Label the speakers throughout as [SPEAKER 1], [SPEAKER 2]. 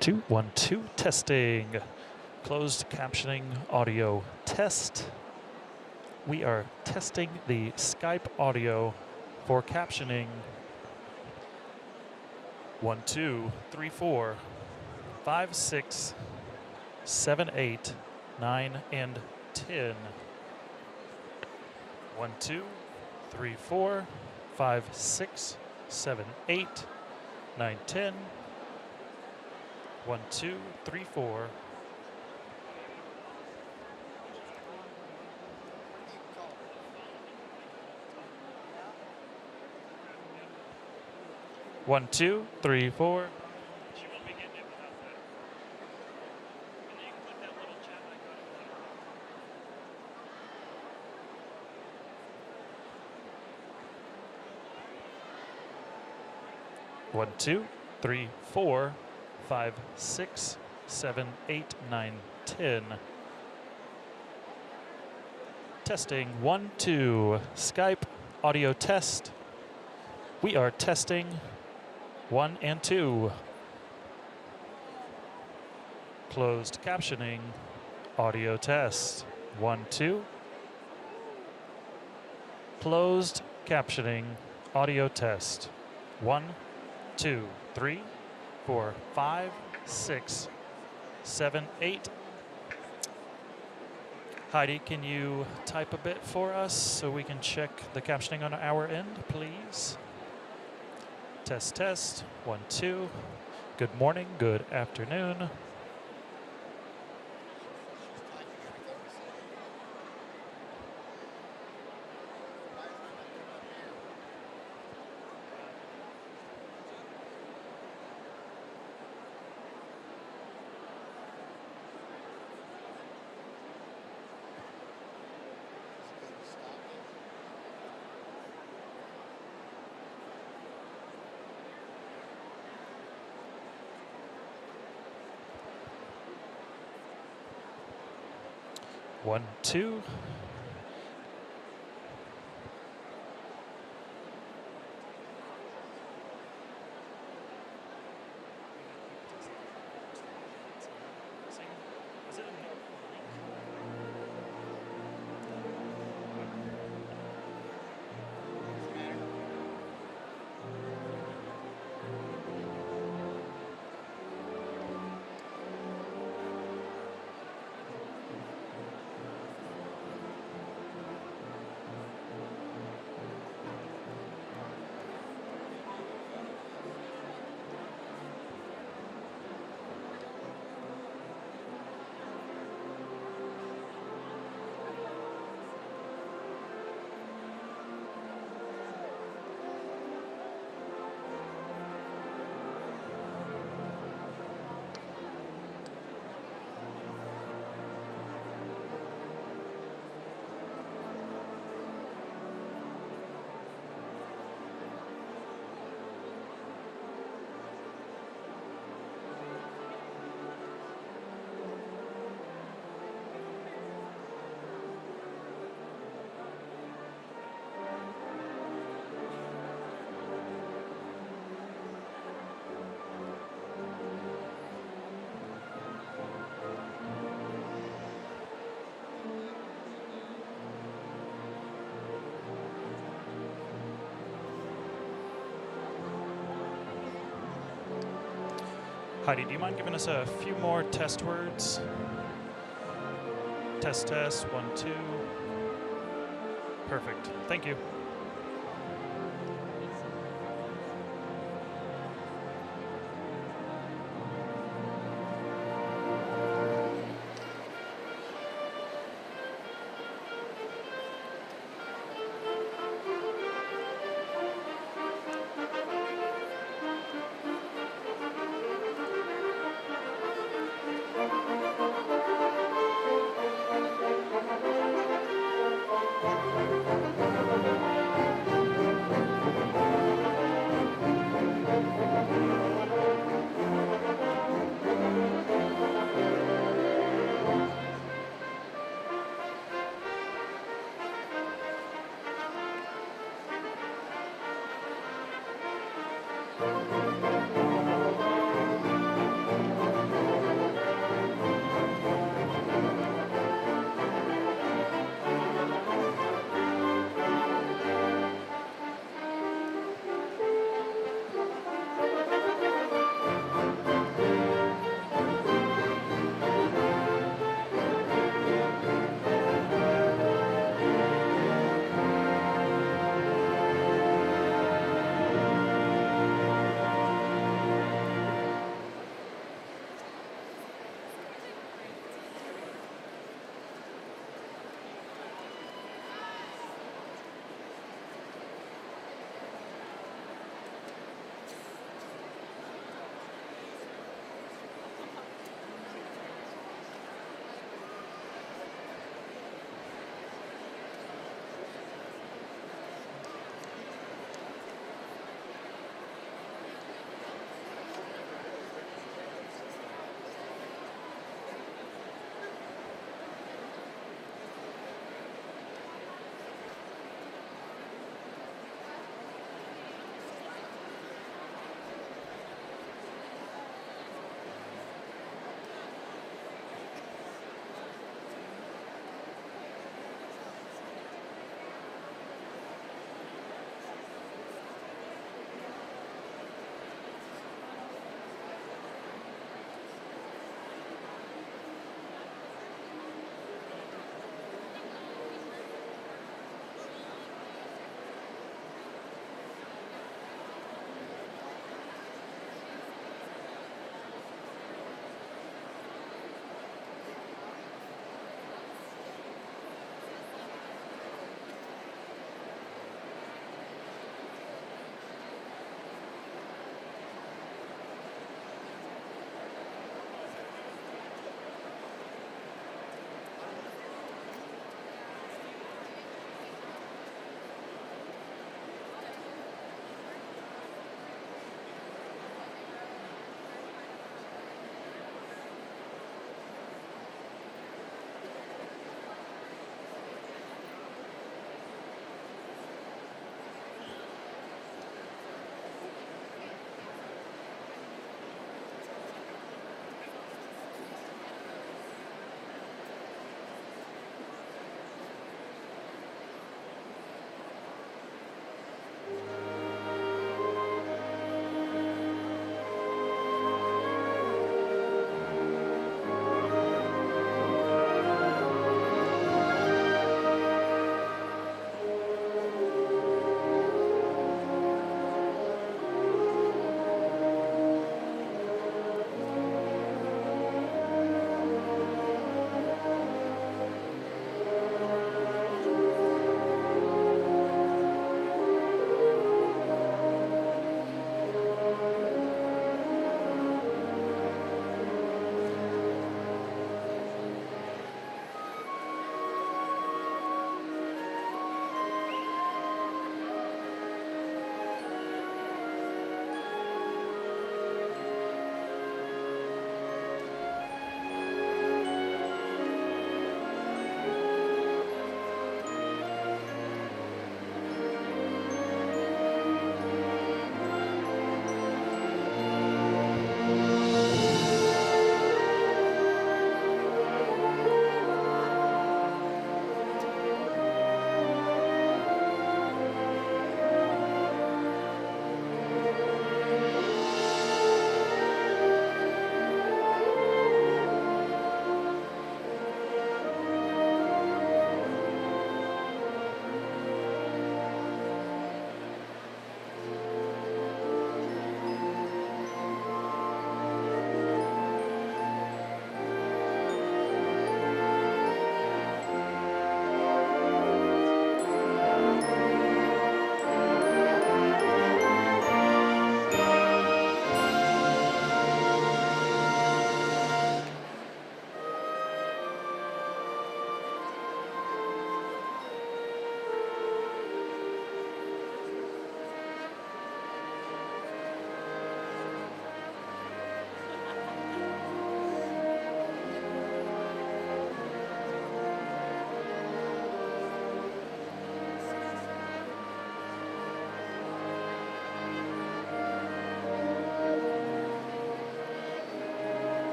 [SPEAKER 1] Two, 1, 2, testing. Closed captioning audio test. We are testing the Skype audio for captioning. 1, 2, 3, 4, 5, 6, 7, 8, 9, and 10. 1, 2, 3, 4, 5, 6, 7, 8, 9, 10. 1, 2, 3, 4. One, two, three, four. She won't be getting it without that. And then you can click that little chat icon. One, two, three, 4, 5, 6, 7, 8, 9, 10. Testing 1, 2. Skype audio test. We are testing 1 and 2. Closed captioning audio test 1, 2. Closed captioning audio test 1, 2, 3, 4, 5, 6, 7, 8. Heidi, can you type a bit for us so we can check the captioning on our end, please? Test, test. 1, 2. Good morning, good afternoon. 1, 2. Heidi, do you mind giving us a few more test words? Test, test, 1, 2. Perfect. Thank you.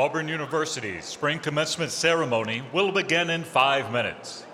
[SPEAKER 2] Auburn University's spring commencement ceremony will begin in 5 minutes.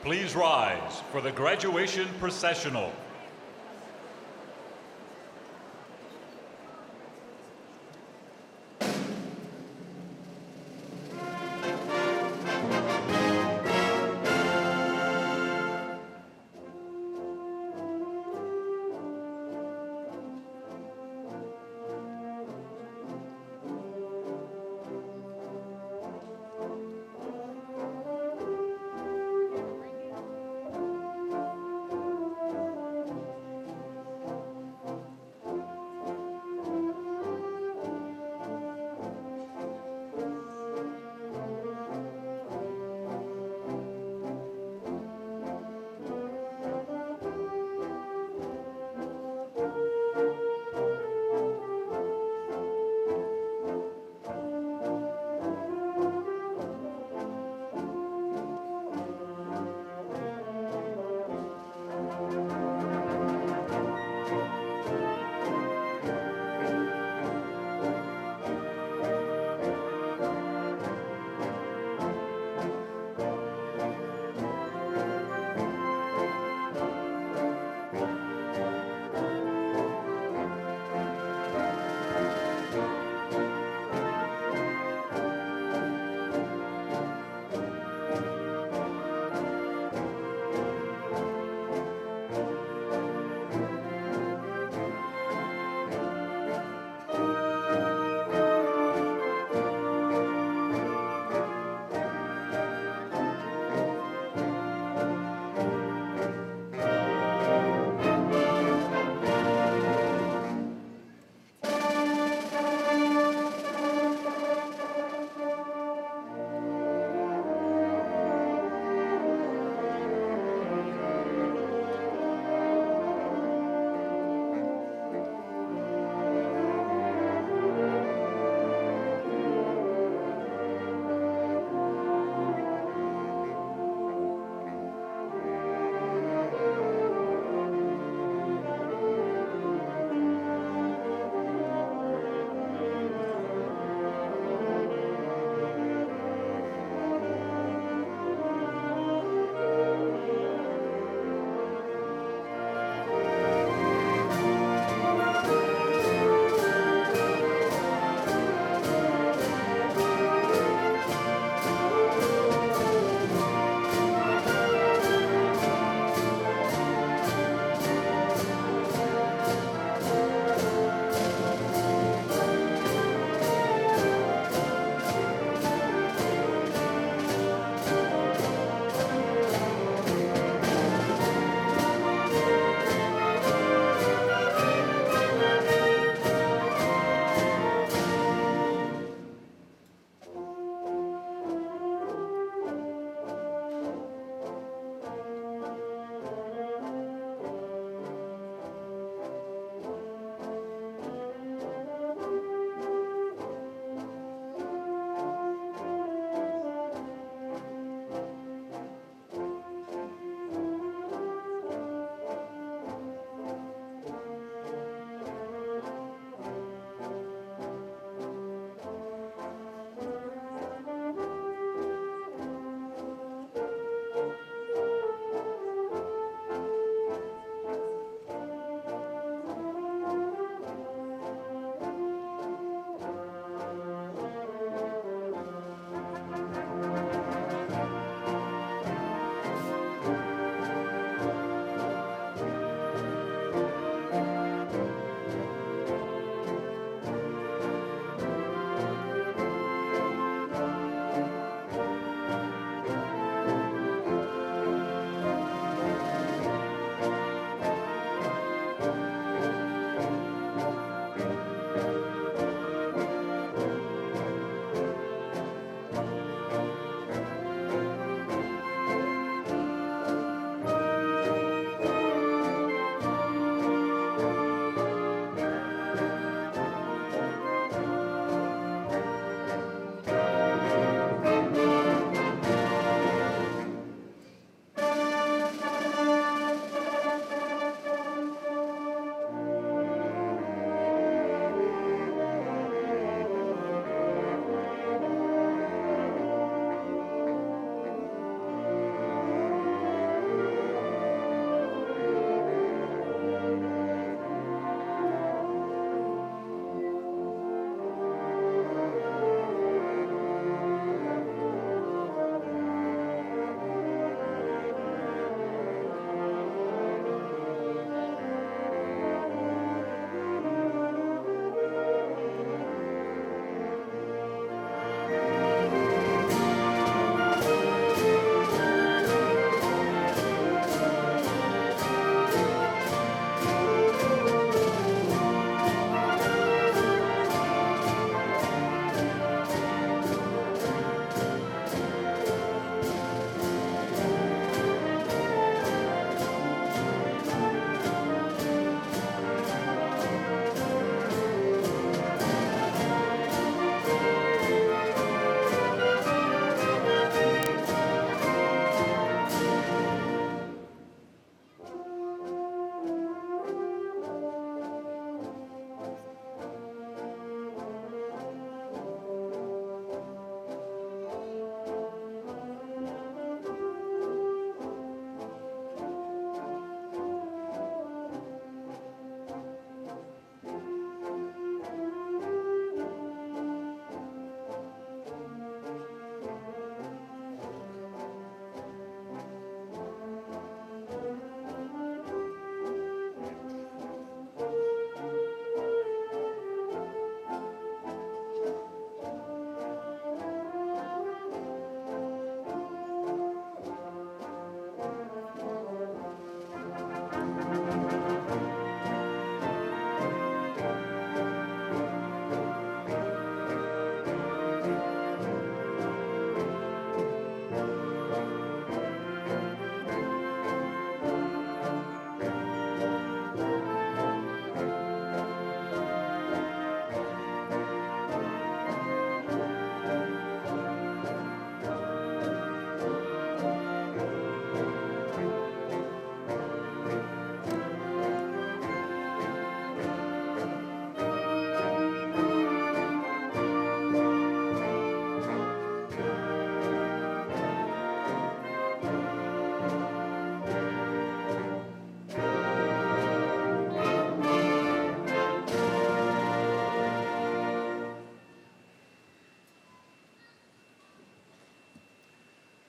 [SPEAKER 2] Please rise for the graduation processional.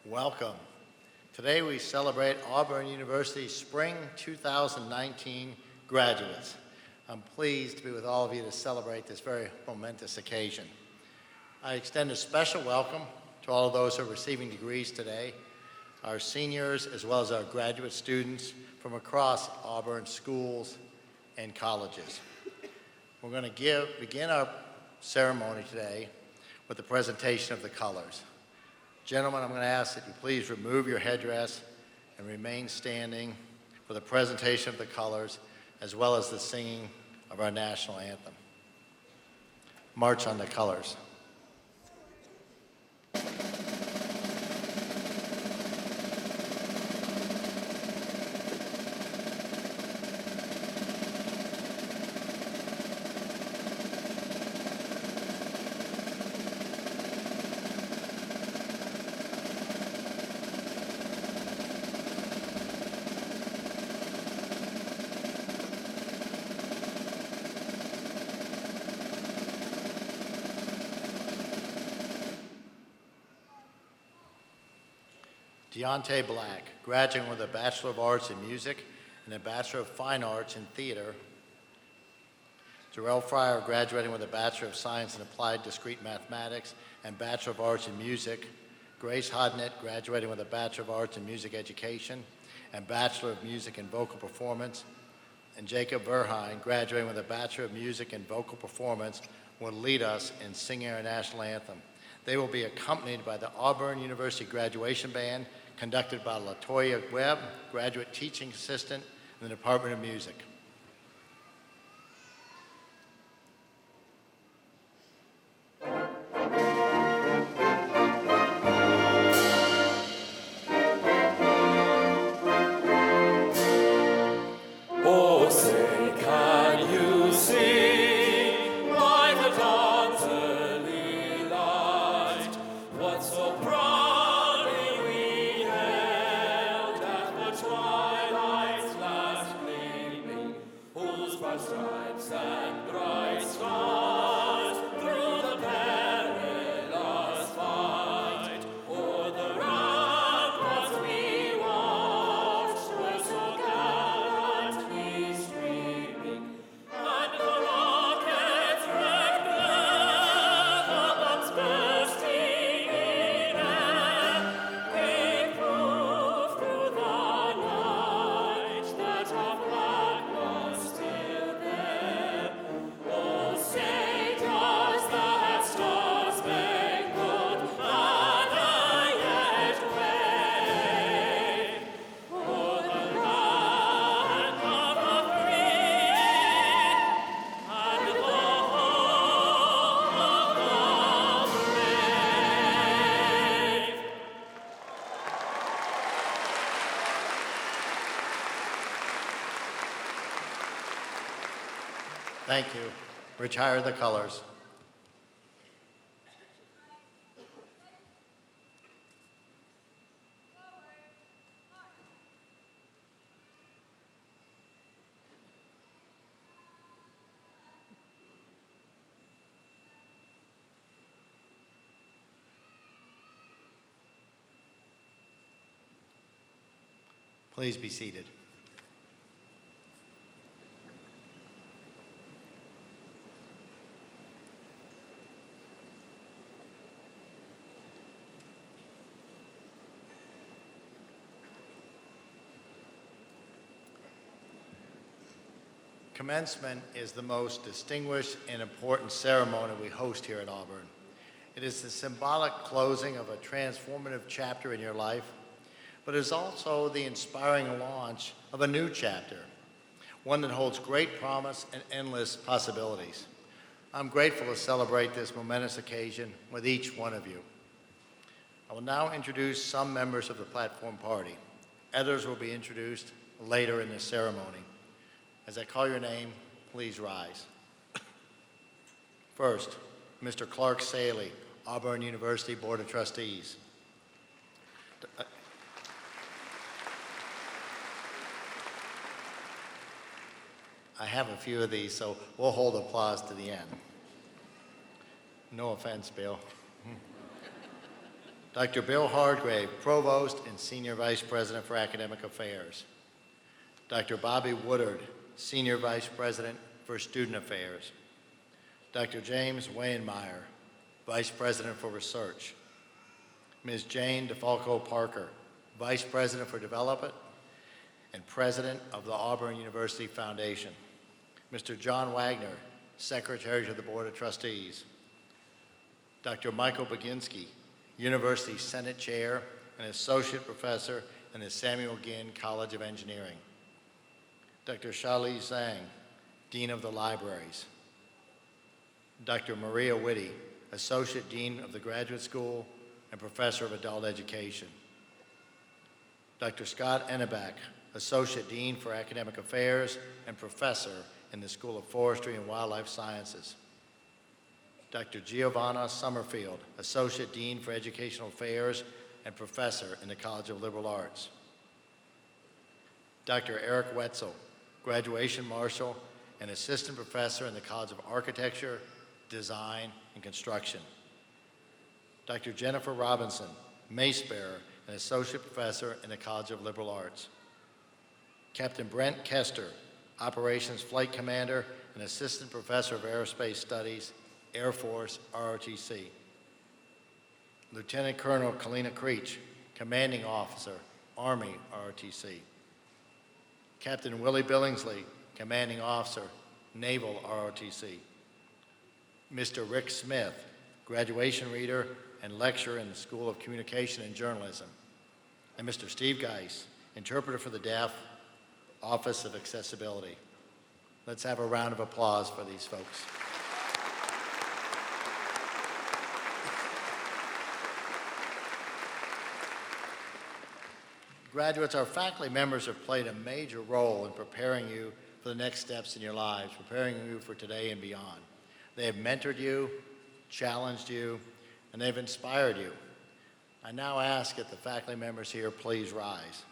[SPEAKER 3] Welcome. Today we celebrate Auburn University's Spring 2019 graduates. I'm pleased to be with all of you to celebrate this very momentous occasion. I extend a special welcome to all of those who are receiving degrees today, our seniors as well as our graduate students from across Auburn schools and colleges. We're going to begin our ceremony today with the presentation of the colors. Gentlemen, I'm going to ask that you please remove your headdress and remain standing for the presentation of the colors as well as the singing of our national anthem. March on the colors. Deontay Black, graduating with a Bachelor of Arts in Music and a Bachelor of Fine Arts in Theater. Jarrell Fryer, graduating with a Bachelor of Science in Applied Discrete Mathematics and Bachelor of Arts in Music. Grace Hodnett, graduating with a Bachelor of Arts in Music Education and Bachelor of Music and Vocal Performance. And Jacob Verheyen, graduating with a Bachelor of Music and Vocal Performance, will lead us in singing our national anthem. They will be accompanied by the Auburn University Graduation Band, conducted by LaToya Webb, Graduate Teaching Assistant in the Department of Music.
[SPEAKER 4] Oh, say, can you see by the dawn's early light what so proudly we hailed at the twilight's last gleaming, whose broad stripes and bright stars through the perilous fight o'er the ramparts we watched were so gallantly streaming, and the rockets wrecked the bombs bursting in air gave proof through the night that our flag was still there. Oh, say does that star-spangled banner yet wave o'er the land of the free and the home of the brave?
[SPEAKER 3] Thank you. Retire the colors. Please be seated. Commencement is the most distinguished and important ceremony we host here at Auburn. It is the symbolic closing of a transformative chapter in your life, but it is also the inspiring launch of a new chapter, one that holds great promise and endless possibilities. I'm grateful to celebrate this momentous occasion with each one of you. I will now introduce some members of the platform party. Others will be introduced later in the ceremony. As I call your name, please rise. First, Mr. Clark Saley, Auburn University Board of Trustees. I have a few of these, so we'll hold applause to the end. No offense, Bill. Dr. Bill Hardgrave, Provost and Senior Vice President for Academic Affairs. Dr. Bobby Woodard, Senior Vice President for Student Affairs. Dr. James Wayenmeyer, Vice President for Research. Ms. Jane DeFalco Parker, Vice President for Development and President of the Auburn University Foundation. Mr. John Wagner, Secretary to the Board of Trustees. Dr. Michael Baginski, University Senate Chair and Associate Professor in the Samuel Ginn College of Engineering. Dr. Shali Zhang, Dean of the Libraries. Dr. Maria Whitty, Associate Dean of the Graduate School and Professor of Adult Education. Dr. Scott Ennebeck, Associate Dean for Academic Affairs and Professor in the School of Forestry and Wildlife Sciences. Dr. Giovanna Summerfield, Associate Dean for Educational Affairs and Professor in the College of Liberal Arts. Dr. Eric Wetzel, Graduation Marshal and Assistant Professor in the College of Architecture, Design, and Construction. Dr. Jennifer Robinson, Mace Bearer and Associate Professor in the College of Liberal Arts. Captain Brent Kester, Operations Flight Commander and Assistant Professor of Aerospace Studies, Air Force, ROTC. Lieutenant Colonel Kalina Creech, Commanding Officer, Army, ROTC. Captain Willie Billingsley, Commanding Officer, Naval, ROTC. Mr. Rick Smith, Graduation Reader and Lecturer in the School of Communication and Journalism. And Mr. Steve Geis, Interpreter for the Deaf, Office of Accessibility. Let's have a round of applause for these folks. Graduates, our faculty members have played a major role in preparing you for the next steps in your lives, preparing you for today and beyond. They have mentored you, challenged you, and they've inspired you. I now ask that the faculty members here please rise.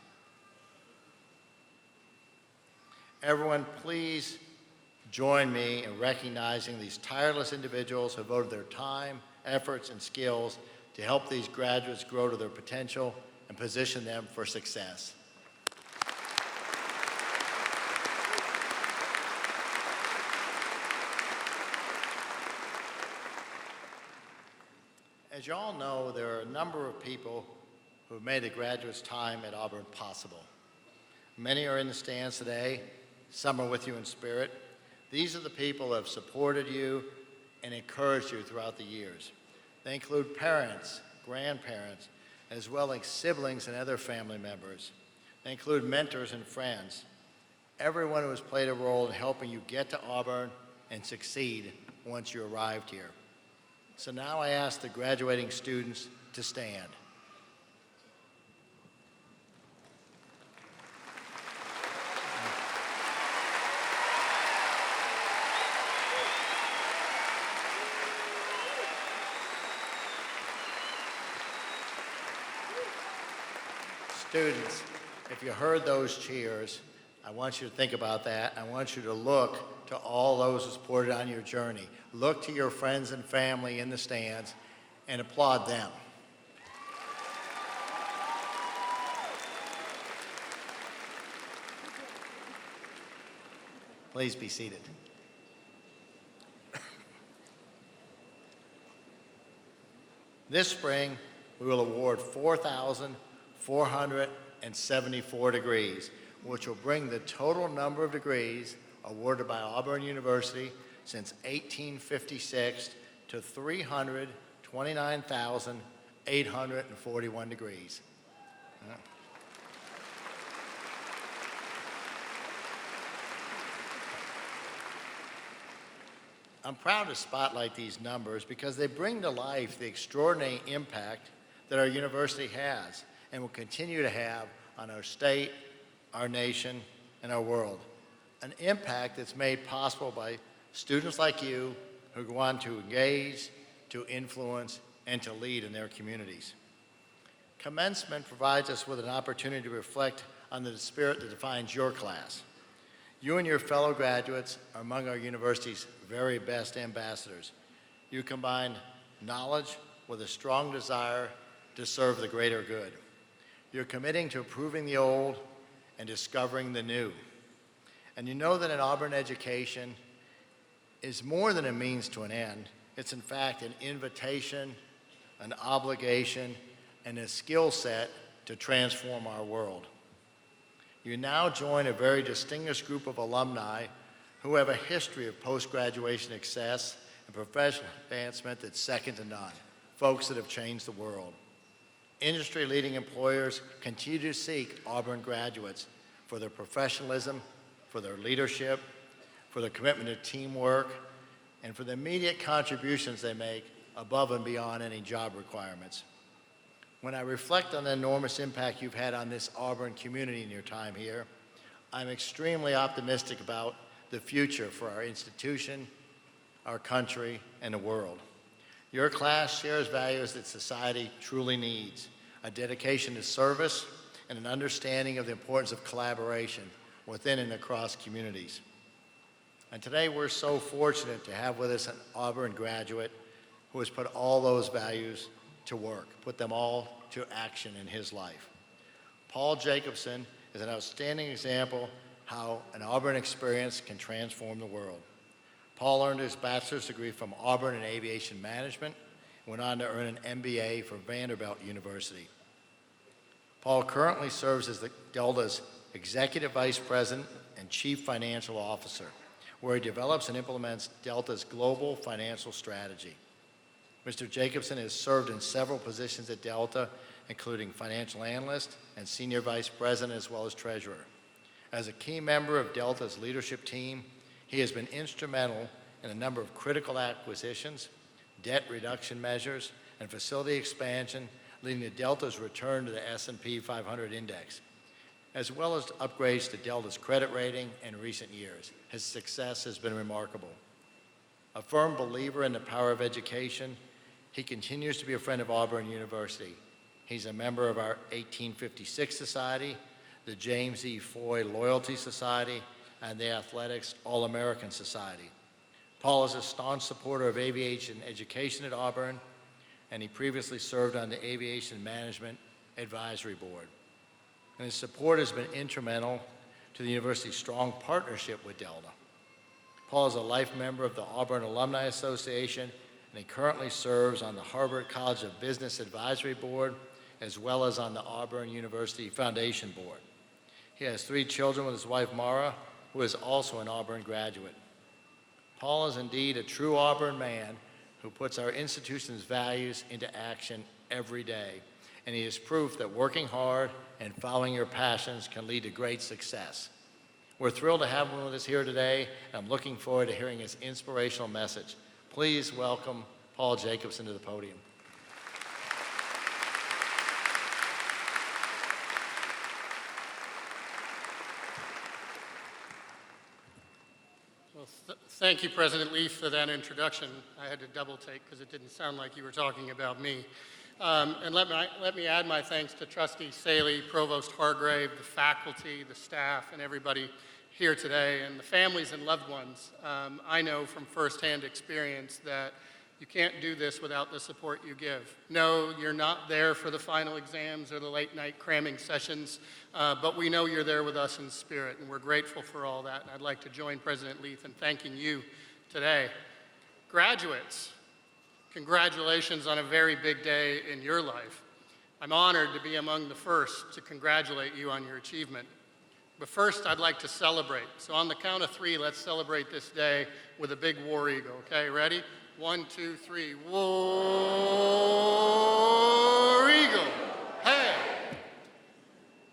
[SPEAKER 3] Everyone, please join me in recognizing these tireless individuals who devoted their time, efforts, and skills to help these graduates grow to their potential and position them for success. As you all know, there are a number of people who have made the graduates' time at Auburn possible. Many are in the stands today. Some are with you in spirit. These are the people who have supported you and encouraged you throughout the years. They include parents, grandparents, as well as siblings and other family members. They include mentors and friends. Everyone who has played a role in helping you get to Auburn and succeed once you arrived here. So now I ask the graduating students to stand. Students, if you heard those cheers, I want you to think about that. I want you to look to all those who supported on your journey. Look to your friends and family in the stands and applaud them. Please be seated. This spring, we will award 4,474 degrees, which will bring the total number of degrees awarded by Auburn University since 1856 to 329,841 degrees. I'm proud to spotlight these numbers because they bring to life the extraordinary impact that our university has and will continue to have on our state, our nation, and our world. An impact that's made possible by students like you who go on to engage, to influence, and to lead in their communities. Commencement provides us with an opportunity to reflect on the spirit that defines your class. You and your fellow graduates are among our university's very best ambassadors. You combine knowledge with a strong desire to serve the greater good. You're committing to improving the old and discovering the new. And you know that an Auburn education is more than a means to an end. It's in fact an invitation, an obligation, and a skill set to transform our world. You now join a very distinguished group of alumni who have a history of post-graduation success and professional advancement that's second to none, folks that have changed the world. Industry-leading employers continue to seek Auburn graduates for their professionalism, for their leadership, for their commitment to teamwork, and for the immediate contributions they make above and beyond any job requirements. When I reflect on the enormous impact you've had on this Auburn community in your time here, I'm extremely optimistic about the future for our institution, our country, and the world. Your class shares values that society truly needs: a dedication to service and an understanding of the importance of collaboration within and across communities. And today we're so fortunate to have with us an Auburn graduate who has put all those values to work, put them all to action in his life. Paul Jacobson is an outstanding example how an Auburn experience can transform the world. Paul earned his bachelor's degree from Auburn in aviation management and went on to earn an MBA from Vanderbilt University. Paul currently serves as the Delta's Executive Vice President and Chief Financial Officer, where he develops and implements Delta's global financial strategy. Mr. Jacobson has served in several positions at Delta, including financial analyst and senior vice president, as well as treasurer. As a key member of Delta's leadership team, he has been instrumental in a number of critical acquisitions, debt reduction measures, and facility expansion, leading to Delta's return to the S&P 500 index, as well as upgrades to Delta's credit rating in recent years. His success has been remarkable. A firm believer in the power of education, he continues to be a friend of Auburn University. He's a member of our 1856 Society, the James E. Foy Loyalty Society, and the Athletics All-American Society. Paul is a staunch supporter of aviation education at Auburn, and he previously served on the Aviation Management Advisory Board. And his support has been instrumental to the university's strong partnership with Delta. Paul is a life member of the Auburn Alumni Association, and he currently serves on the Harvard College of Business Advisory Board, as well as on the Auburn University Foundation Board. He has 3 children with his wife, Mara, who is also an Auburn graduate. Paul is indeed a true Auburn man who puts our institution's values into action every day, and he is proof that working hard and following your passions can lead to great success. We're thrilled to have him with us here today, and I'm looking forward to hearing his inspirational message. Please welcome Paul Jacobson to the podium.
[SPEAKER 5] Well, thank you, President Leaf, for that introduction. I had to double take because it didn't sound like you were talking about me. And let me add my thanks to Trustee Saley, Provost Hargrave, the faculty, the staff, and everybody here today, and the families and loved ones. I know from firsthand experience that you can't do this without the support you give. No, you're not there for the final exams or the late night cramming sessions, but we know you're there with us in spirit, and we're grateful for all that. And I'd like to join President Leaf in thanking you today. Graduates, congratulations on a very big day in your life. I'm honored to be among the first to congratulate you on your achievement. But first, I'd like to celebrate. So on the count of 3, let's celebrate this day with a big war eagle, okay? Ready? 1, 2, 3. War eagle. Hey!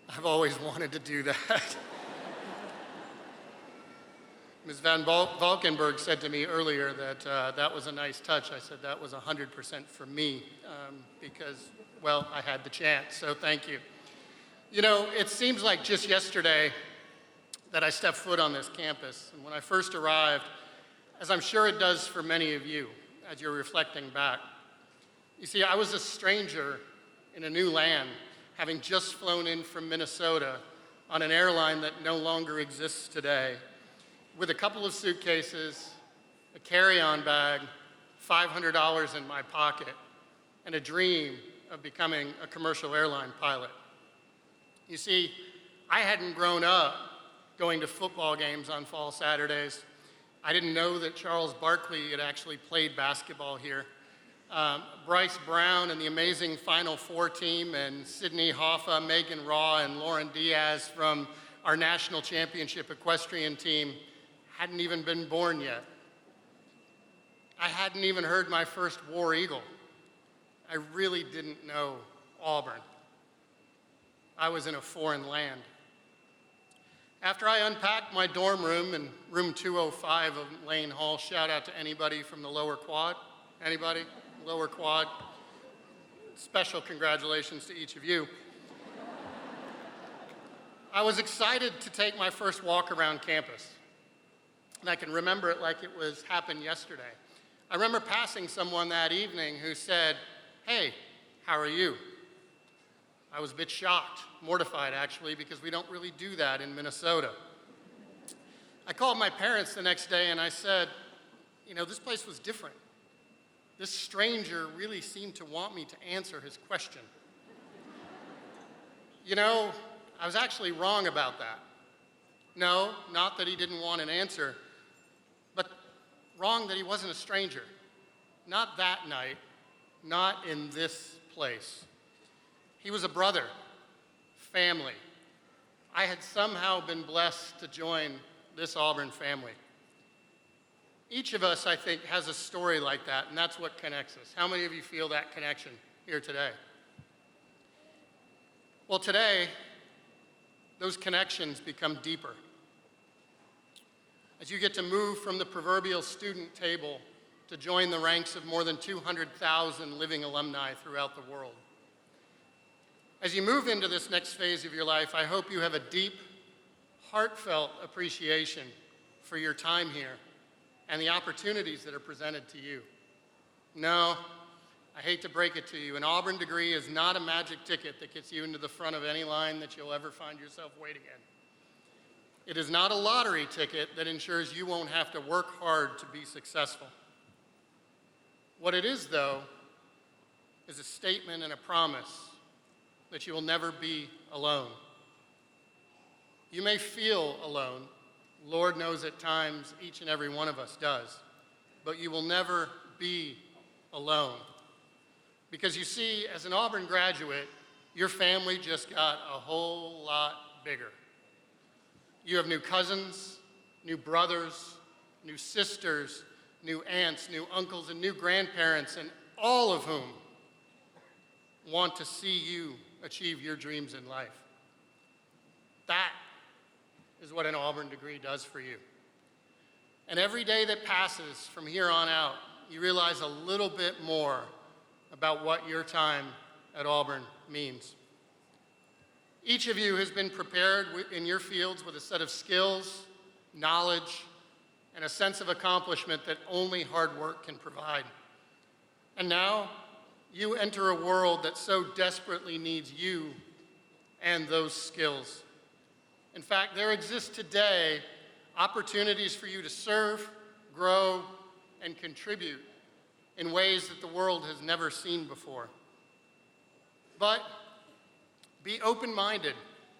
[SPEAKER 5] I've always wanted to do that. Ms. Van Valkenburg said to me earlier that that was a nice touch. I said that was 100% for me because, well, I had the chance, so thank you. You know, it seems like just yesterday that I stepped foot on this campus. And when I first arrived, as I'm sure it does for many of you as you're reflecting back, you see, I was a stranger in a new land, having just flown in from Minnesota on an airline that no longer exists today, with a couple of suitcases, a carry-on bag, $500 in my pocket, and a dream of becoming a commercial airline pilot. You see, I hadn't grown up going to football games on fall Saturdays. I didn't know that Charles Barkley had actually played basketball here. Bryce Brown and the amazing Final Four team, and Sydney Hoffa, Megan Raw, and Lauren Diaz from our national championship equestrian team hadn't even been born yet. I hadn't even heard my first war eagle. I really didn't know Auburn. I was in a foreign land. After I unpacked my dorm room in room 205 of Lane Hall, shout out to anybody from the lower quad. Anybody? Lower quad. Special congratulations to each of you. I was excited to take my first walk around campus. And I can remember it like it happened yesterday. I remember passing someone that evening who said, "Hey, how are you?" I was a bit shocked, mortified actually, because we don't really do that in Minnesota. I called my parents the next day and I said, you know, this place was different. This stranger really seemed to want me to answer his question. You know, I was actually wrong about that. No, not that he didn't want an answer, but wrong that he wasn't a stranger. Not that night, not in this place. He was a brother, family. I had somehow been blessed to join this Auburn family. Each of us, I think, has a story like that, and that's what connects us. How many of you feel that connection here today? Well, today, those connections become deeper. As you get to move from the proverbial student table to join the ranks of more than 200,000 living alumni throughout the world. As you move into this next phase of your life, I hope you have a deep, heartfelt appreciation for your time here and the opportunities that are presented to you. No, I hate to break it to you, an Auburn degree is not a magic ticket that gets you into the front of any line that you'll ever find yourself waiting in. It is not a lottery ticket that ensures you won't have to work hard to be successful. What it is, though, is a statement and a promise that you will never be alone. You may feel alone. Lord knows at times each and every one of us does. But you will never be alone. Because you see, as an Auburn graduate, your family just got a whole lot bigger. You have new cousins, new brothers, new sisters, new aunts, new uncles, and new grandparents, and all of whom want to see you achieve your dreams in life. That is what an Auburn degree does for you. And every day that passes from here on out, you realize a little bit more about what your time at Auburn means. Each of you has been prepared in your fields with a set of skills, knowledge, and a sense of accomplishment that only hard work can provide. And now, you enter a world that so desperately needs you and those skills. In fact, there exist today opportunities for you to serve, grow, and contribute in ways that the world has never seen before. But be open-minded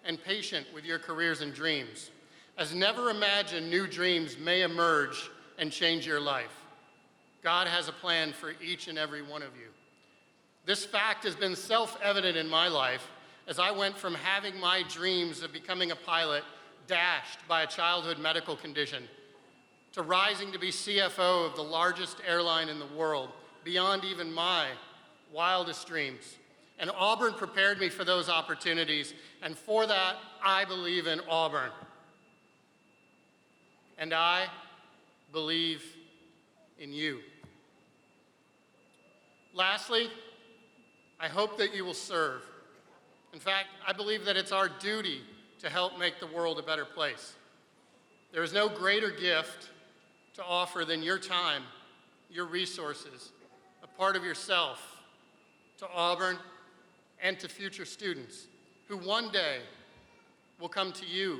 [SPEAKER 5] and patient with your careers and dreams, as never imagine new dreams may emerge and change your life. God has a plan for each and every one of you. This fact has been self-evident in my life as I went from having my dreams of becoming a pilot dashed by a childhood medical condition to rising to be CFO of the largest airline in the world, beyond even my wildest dreams. And Auburn prepared me for those opportunities, and for that, I believe in Auburn. And I believe in you. Lastly, I hope that you will serve. In fact, I believe that it's our duty to help make the world a better place. There is no greater gift to offer than your time, your resources, a part of yourself, to Auburn and to future students who one day will come to you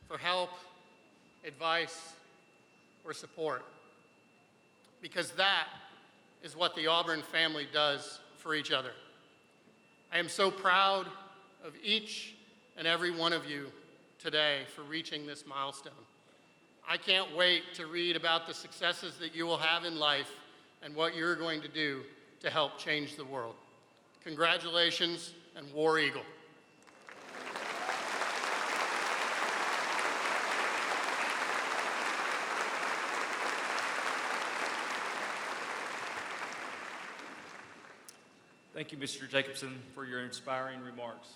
[SPEAKER 5] for help, advice, or support. Because that is what the Auburn family does for each other. I am so proud of each and every one of you today for reaching this milestone. I can't wait to read about the successes that you will have in life and what you're going to do to help change the world. Congratulations, and War Eagle.
[SPEAKER 6] Thank you, Mr. Jacobson, for your inspiring remarks.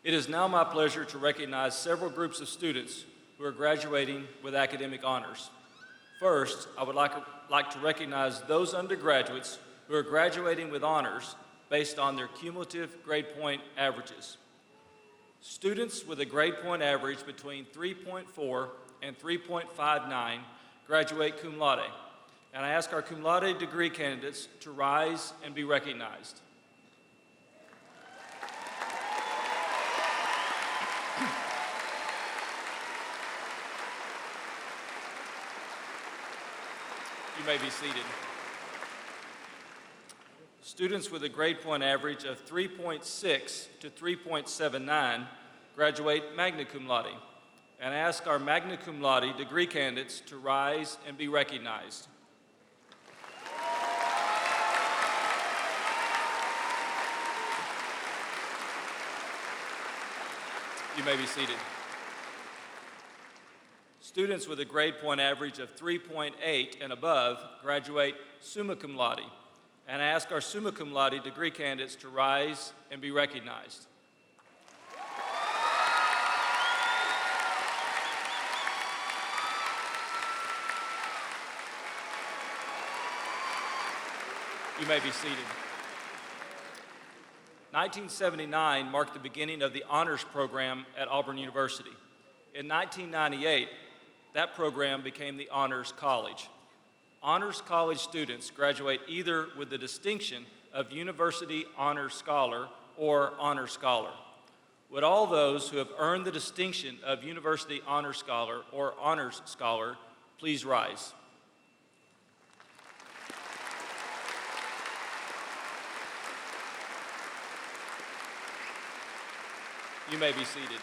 [SPEAKER 6] It is now my pleasure to recognize several groups of students who are graduating with academic honors. First, I would like to recognize those undergraduates who are graduating with honors based on their cumulative grade point averages. Students with a grade point average between 3.4 and 3.59 graduate cum laude, and I ask our cum laude degree candidates to rise and be recognized. You may be seated. Students with a grade point average of 3.6 to 3.79 graduate magna cum laude, and I ask our magna cum laude degree candidates to rise and be recognized. You may be seated. Students with a grade point average of 3.8 and above graduate summa cum laude, and I ask our summa cum laude degree candidates to rise and be recognized. You may be seated. 1979 marked the beginning of the honors program at Auburn University. In 1998, that program became the Honors College. Honors College students graduate either with the distinction of University Honors Scholar or Honor Scholar. Would all those who have earned the distinction of University Honors Scholar or Honors Scholar please rise? You may be seated.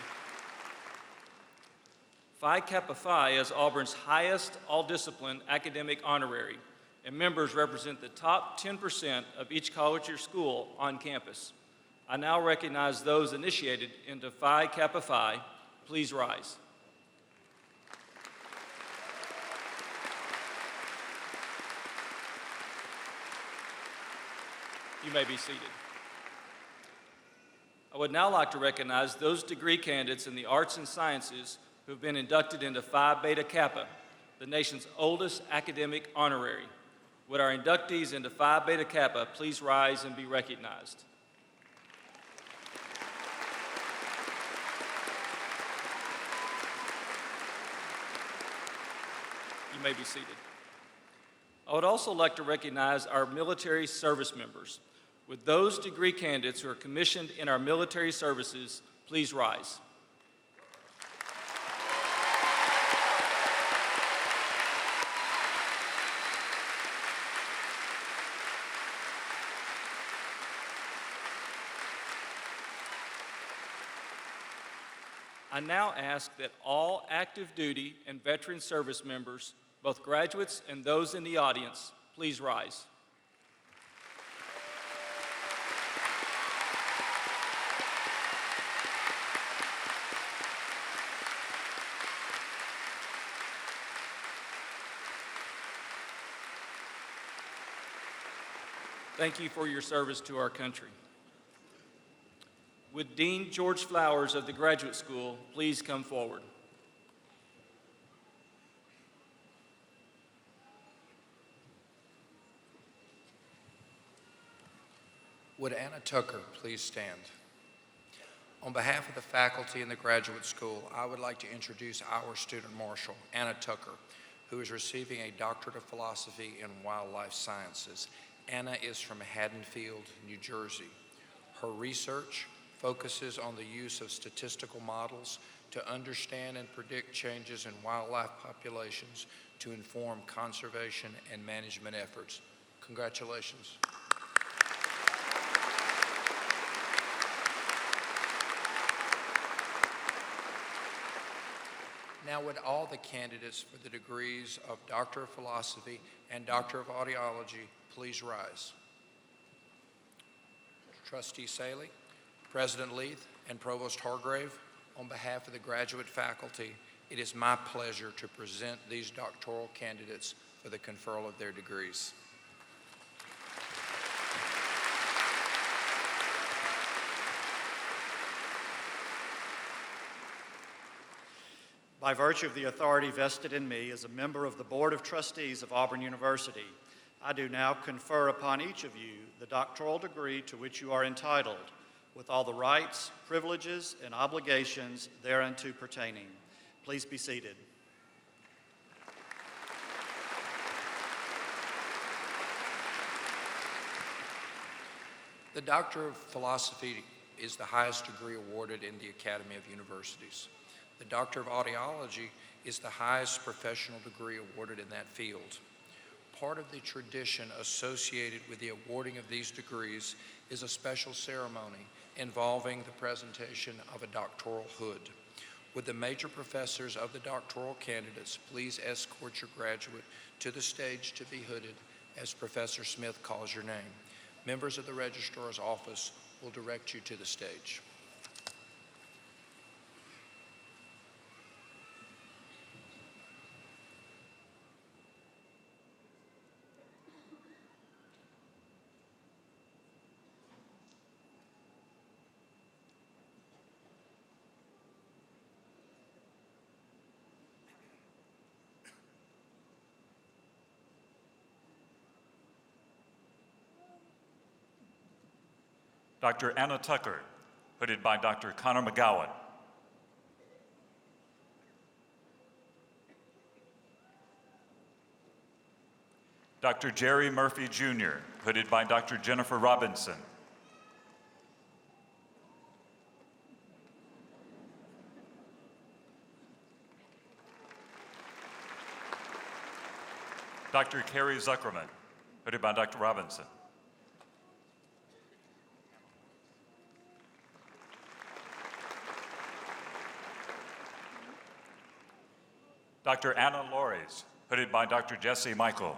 [SPEAKER 6] Phi Kappa Phi is Auburn's highest all-discipline academic honorary, and members represent the top 10% of each college or school on campus. I now recognize those initiated into Phi Kappa Phi. Please rise. You may be seated. I would now like to recognize those degree candidates in the arts and sciences who have been inducted into Phi Beta Kappa, the nation's oldest academic honorary. Would our inductees into Phi Beta Kappa please rise and be recognized? You may be seated. I would also like to recognize our military service members. Would those degree candidates who are commissioned in our military services please rise? I now ask that all active duty and veteran service members, both graduates and those in the audience, please rise. Thank you for your service to our country. Would Dean George Flowers of the Graduate School please come forward?
[SPEAKER 7] Would Anna Tucker please stand? On behalf of the faculty in the Graduate School, I would like to introduce our student marshal, Anna Tucker, who is receiving a Doctorate of Philosophy in Wildlife Sciences. Anna is from Haddonfield, New Jersey. Her research focuses on the use of statistical models to understand and predict changes in wildlife populations to inform conservation and management efforts. Congratulations. Now would all the candidates for the degrees of Doctor of Philosophy and Doctor of Audiology please rise? Trustee Saley, President Leith, and Provost Hargrave, on behalf of the graduate faculty, it is my pleasure to present these doctoral candidates for the conferral of their degrees.
[SPEAKER 8] By virtue of the authority vested in me as a member of the Board of Trustees of Auburn University, I do now confer upon each of you the doctoral degree to which you are entitled, with all the rights, privileges, and obligations thereunto pertaining. Please be seated.
[SPEAKER 7] The Doctor of Philosophy is the highest degree awarded in the Academy of Universities. The Doctor of Audiology is the highest professional degree awarded in that field. Part of the tradition associated with the awarding of these degrees is a special ceremony involving the presentation of a doctoral hood. Would the major professors of the doctoral candidates please escort your graduate to the stage to be hooded as Professor Smith calls your name. Members of the Registrar's Office will direct you to the stage.
[SPEAKER 2] Dr. Anna Tucker, hooded by Dr. Connor McGowan. Dr. Jerry Murphy Jr., hooded by Dr. Jennifer Robinson. Dr. Carrie Zuckerman, hooded by Dr. Robinson. Dr. Anna Lores, hooded by Dr. Jesse Michael.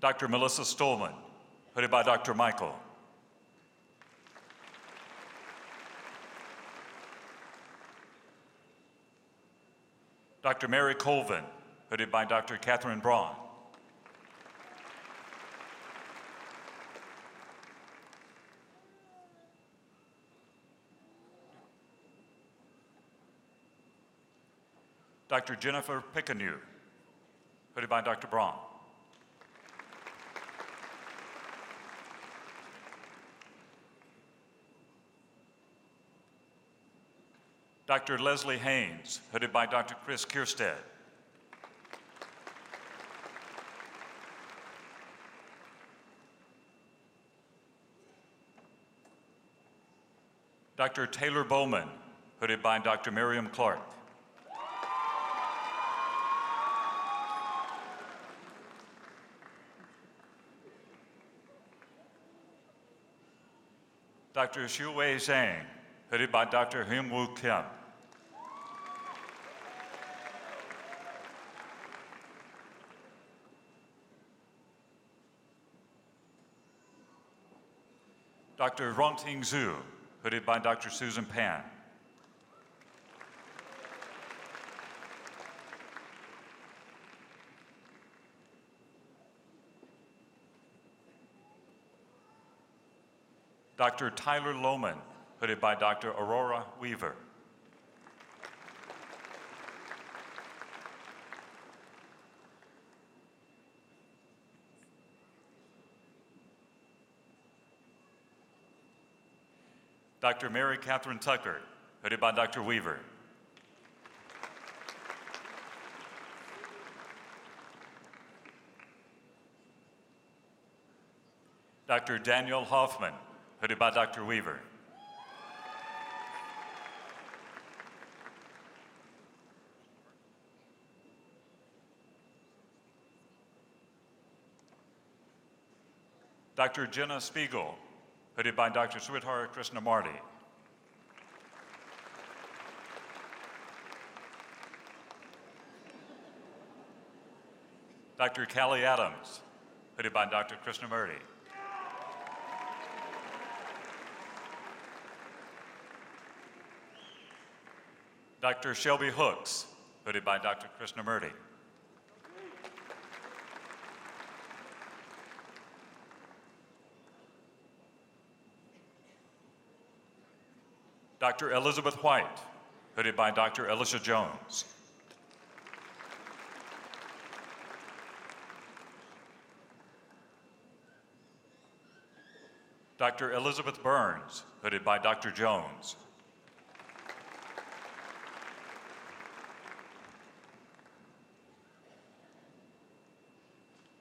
[SPEAKER 2] Dr. Melissa Stolman, hooded by Dr. Michael. Dr. Mary Colvin, hooded by Dr. Catherine Braun. Dr. Jennifer Picanew, hooded by Dr. Braun. Dr. Leslie Haynes, hooded by Dr. Chris Kierstead. Dr. Taylor Bowman, hooded by Dr. Miriam Clark. Dr. Shuwei Zhang, hooded by Dr. Hyung-Woo Kim. Dr. Ronting Zhu, hooded by Dr. Susan Pan. Dr. Tyler Lohman, hooded by Dr. Aurora Weaver. Dr. Mary Catherine Tucker, hooded by Dr. Weaver. Dr. Daniel Hoffman, hooded by Dr. Weaver. Dr. Jenna Spiegel, hooded by Dr. Sridhar Krishnamurti. Dr. Callie Adams, hooded by Dr. Krishnamurti. Dr. Shelby Hooks, hooded by Dr. Krishnamurti. Dr. Elizabeth White, hooded by Dr. Elisha Jones. Dr. Elizabeth Burns, hooded by Dr. Jones.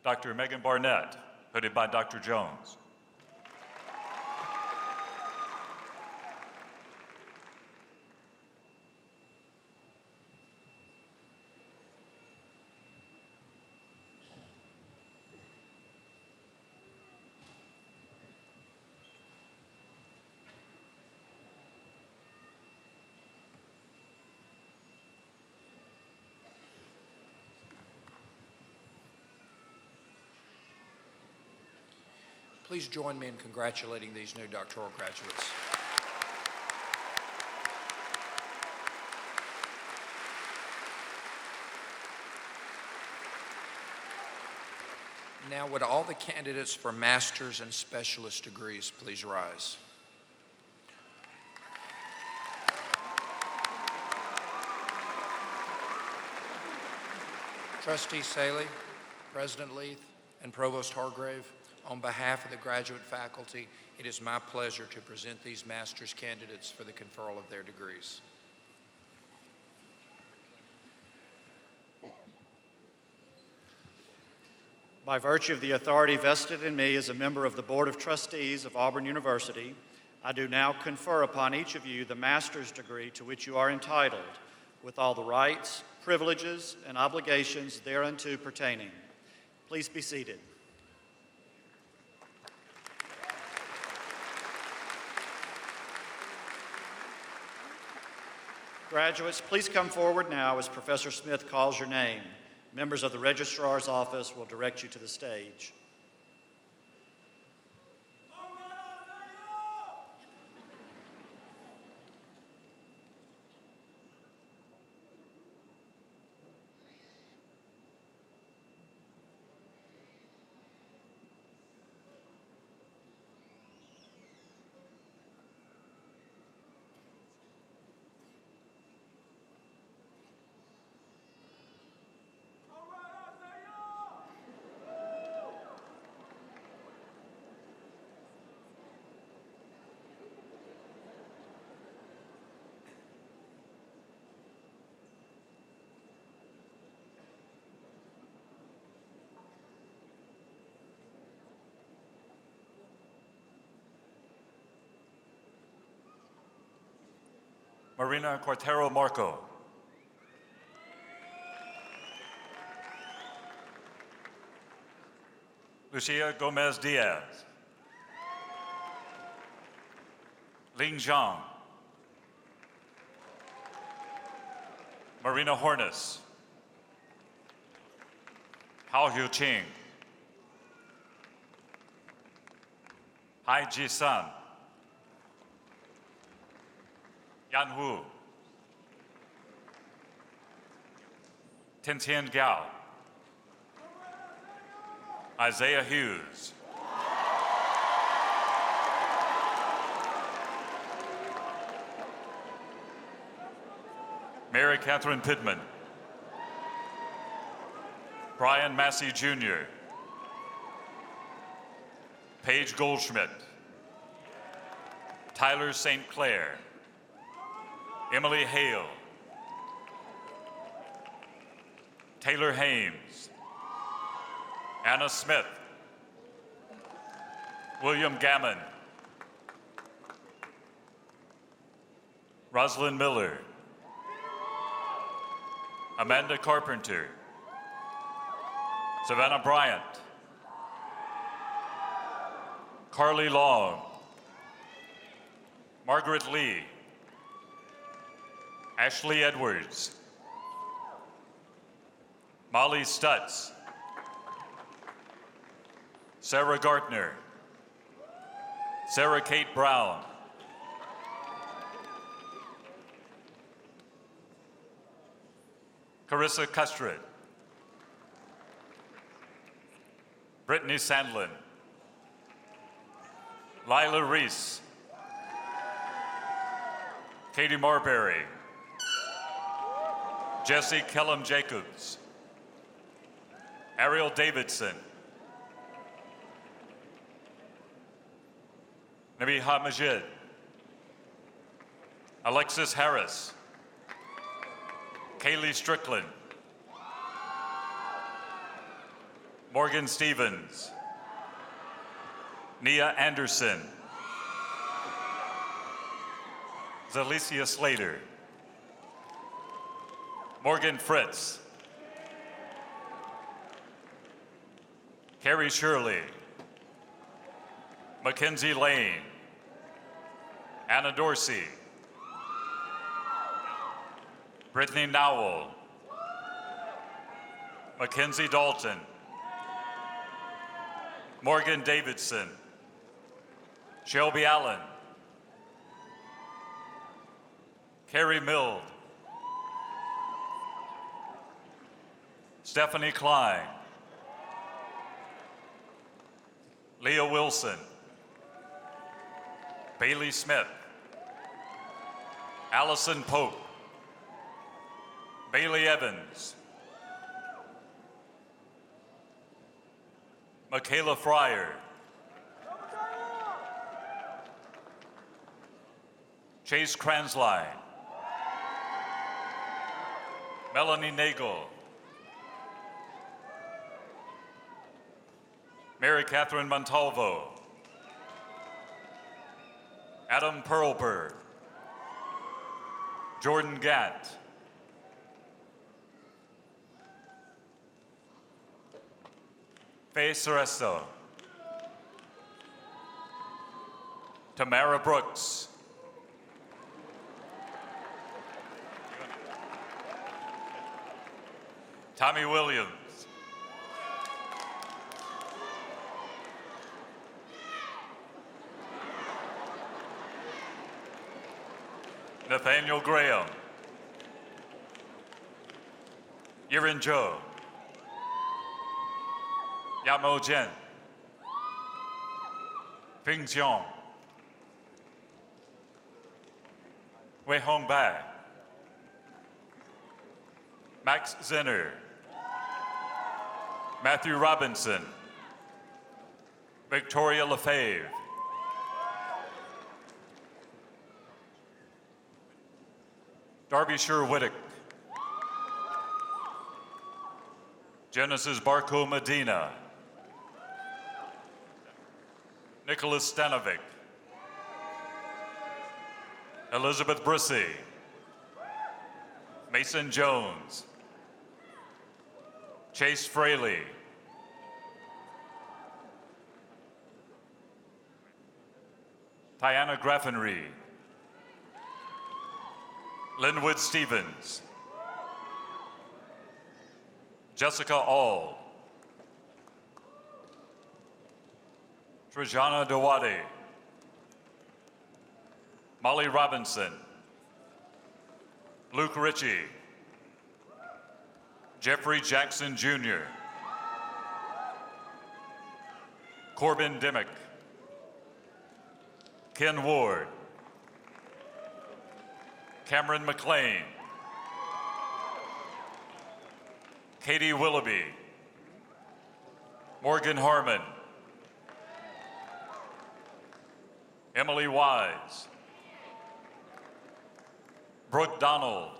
[SPEAKER 2] Dr. Megan Barnett, hooded by Dr. Jones.
[SPEAKER 7] Please join me in congratulating these new doctoral graduates. Now, would all the candidates for master's and specialist degrees please rise? Trustee Saley, President Leith, and Provost Hargrave, on behalf of the graduate faculty, it is my pleasure to present these master's candidates for the conferral of their degrees.
[SPEAKER 8] By virtue of the authority vested in me as a member of the Board of Trustees of Auburn University, I do now confer upon each of you the master's degree to which you are entitled, with all the rights, privileges, and obligations thereunto pertaining. Please be seated. Graduates, please come forward now as Professor Smith calls your name. Members of the Registrar's Office will direct you to the stage.
[SPEAKER 2] Marina Cortero Marco. Lucia Gomez Diaz. Ling Zhang. Marina Hornis. Hao Hu Qing. Hai Ji San. Yan Wu. Tiantian Gao. Isaiah Hughes. Mary Catherine Pittman. Brian Massey Jr. Paige Goldschmidt. Tyler St. Clair. Emily Hale. Taylor Hames. Anna Smith. William Gammon. Rosalind Miller. Amanda Carpenter. Savannah Bryant. Carly Long, Margaret Lee, Ashley Edwards, Molly Stutz, Sarah Gartner, Sarah Kate Brown, Carissa Custrid, Brittany Sandlin, Lila Reese, Katie Marbury, Jesse Kellum Jacobs, Ariel Davidson, Nabiha Majid, Alexis Harris, Kaylee Strickland, Morgan Stevens, Nia Anderson, Zalicia Slater, Morgan Fritz, Carrie Shirley, Mackenzie Lane, Anna Dorsey, Brittany Nowell, Mackenzie Dalton, Morgan Davidson, Shelby Allen, Carrie Mild, Stephanie Klein, Leah Wilson, Bailey Smith, Allison Pope, Bailey Evans, Michaela Fryer, Chase Kransline, Melanie Nagel, Mary Catherine Montalvo, Adam Perlberg, Jordan Gatt, Faye Ceresto, Tamara Brooks, Tommy Williams, Nathaniel Graham, Yirin Zhou, Yamo Jen, Ping Xiong, Wei Hong Bai, Max Zinner, Matthew Robinson, Victoria Lefebvre, Darby Sherwiddick, Genesis Barco Medina, Nicholas Stanovic, Elizabeth Brissy, Mason Jones, Chase Fraley, Tiana Graffenry, Linwood Stevens, Jessica All, Trajana Dewade, Molly Robinson, Luke Ritchie, Jeffrey Jackson Jr., Corbin Dimmick, Ken Ward, Cameron McLean, Katie Willoughby, Morgan Harmon, Emily Wise, Brooke Donald,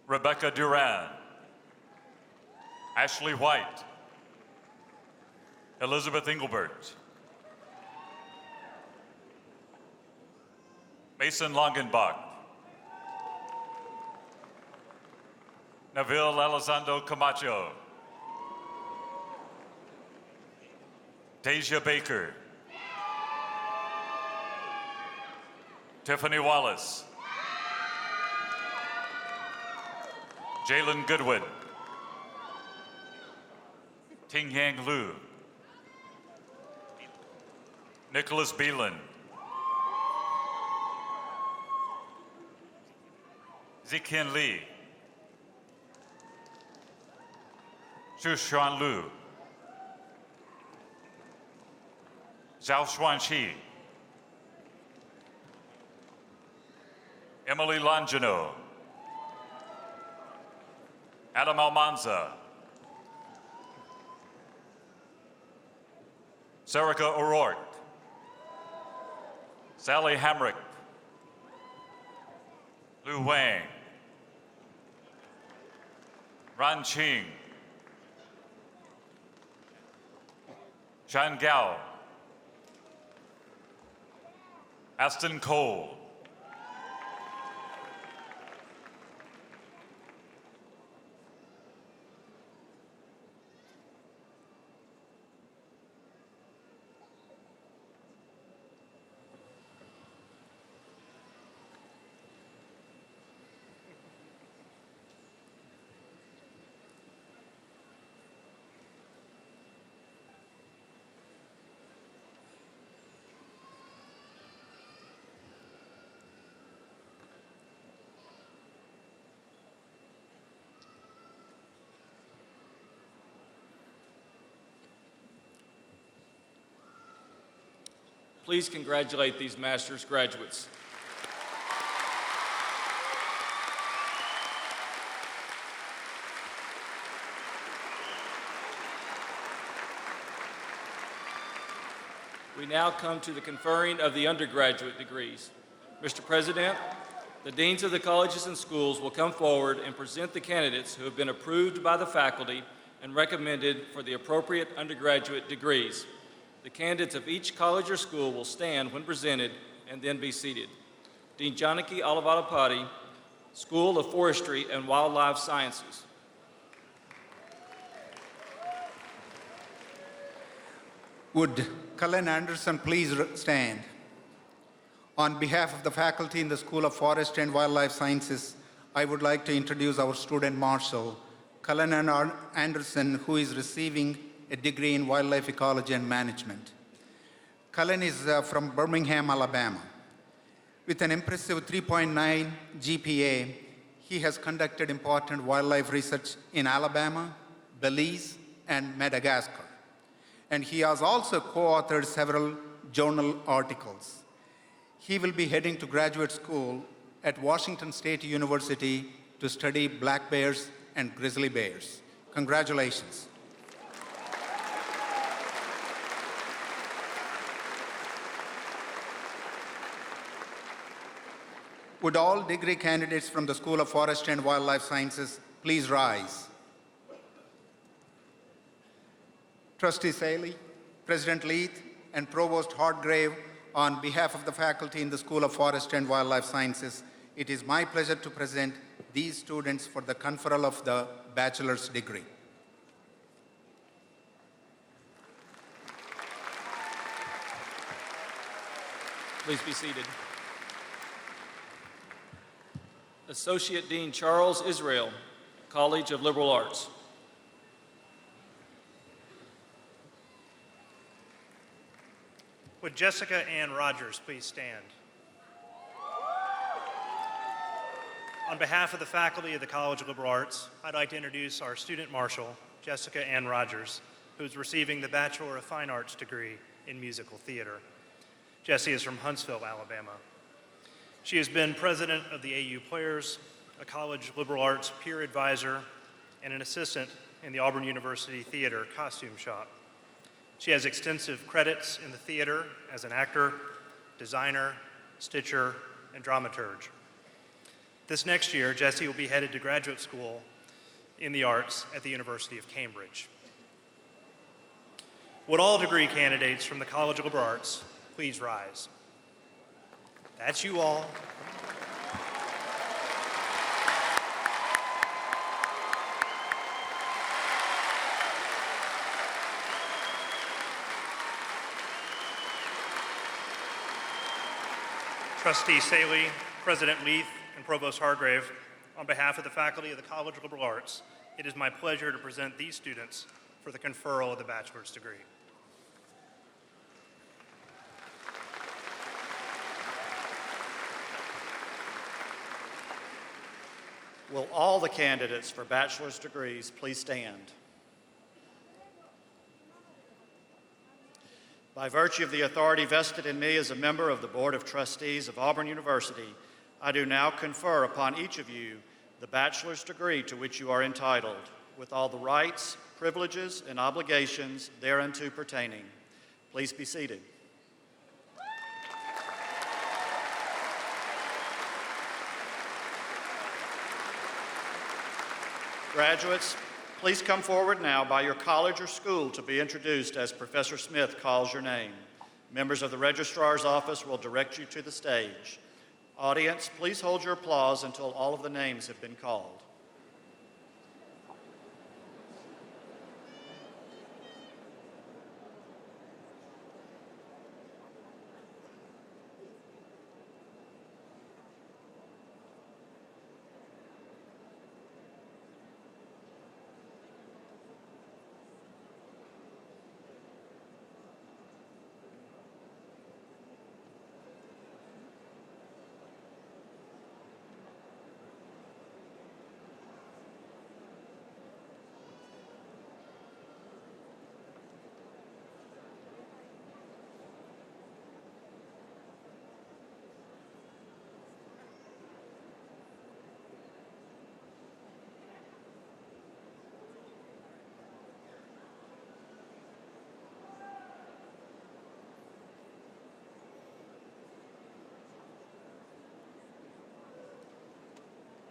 [SPEAKER 2] Rebecca Duran, Ashley White, Elizabeth Engelbert, Mason Longenbach, Nabil Elizondo Camacho, Deja Baker. Tiffany Wallace. Jalen Goodwin. Ting Yang Lu. Nicholas Beelan. Ziqian Li. Xushuan Lu. Zhao Xuanqi. Emily Longino. Adam Almanza. Sarika O'Rourke. Sally Hamrick. Lu Wang. Ran Qing. Shan Gao. Aston Cole.
[SPEAKER 6] Please congratulate these master's graduates. We now come to the conferring of the undergraduate degrees. Mr. President, the deans of the colleges and schools will come forward and present the candidates who have been approved by the faculty and recommended for the appropriate undergraduate degrees. The candidates of each college or school will stand when presented and then be seated. Dean Janaki Alavalapati, School of Forestry and Wildlife Sciences.
[SPEAKER 9] Would Cullen Anderson please stand? On behalf of the faculty in the School of Forest and Wildlife Sciences, I would like to introduce our student marshal, Cullen Anderson, who is receiving a degree in wildlife ecology and management. Cullen is from Birmingham, Alabama. With an impressive 3.9 GPA, he has conducted important wildlife research in Alabama, Belize, and Madagascar. And he has also co-authored several journal articles. He will be heading to graduate school at Washington State University to study black bears and grizzly bears. Congratulations. Would all degree candidates from the School of Forest and Wildlife Sciences please rise? Trustee Saley, President Leith, and Provost Hargrave, on behalf of the faculty in the School of Forest and Wildlife Sciences, it is my pleasure to present these students for the conferral of the bachelor's degree.
[SPEAKER 6] Please be seated. Associate Dean Charles Israel, College of Liberal Arts.
[SPEAKER 10] Would Jessica Ann Rogers please stand? On behalf of the faculty of the College of Liberal Arts, I'd like to introduce our student marshal, Jessica Ann Rogers, who's receiving the Bachelor of Fine Arts degree in musical theater. Jessie is from Huntsville, Alabama. She has been president of the AU Players, a college liberal arts peer advisor, and an assistant in the Auburn University Theater costume shop. She has extensive credits in the theater as an actor, designer, stitcher, and dramaturge. This next year, Jessie will be headed to graduate school in the arts at the University of Cambridge. Would all degree candidates from the College of Liberal Arts please rise? That's you all. Trustee Saley, President Leith, and Provost Hargrave, on behalf of the faculty of the College of Liberal Arts, it is my pleasure to present these students for the conferral of the bachelor's degree.
[SPEAKER 8] Will all the candidates for bachelor's degrees please stand? By virtue of the authority vested in me as a member of the Board of Trustees of Auburn University, I do now confer upon each of you the bachelor's degree to which you are entitled, with all the rights, privileges, and obligations thereunto pertaining. Please be seated. Graduates, please come forward now by your college or school to be introduced as Professor Smith calls your name. Members of the registrar's office will direct you to the stage. Audience, please hold your applause until all of the names have been called.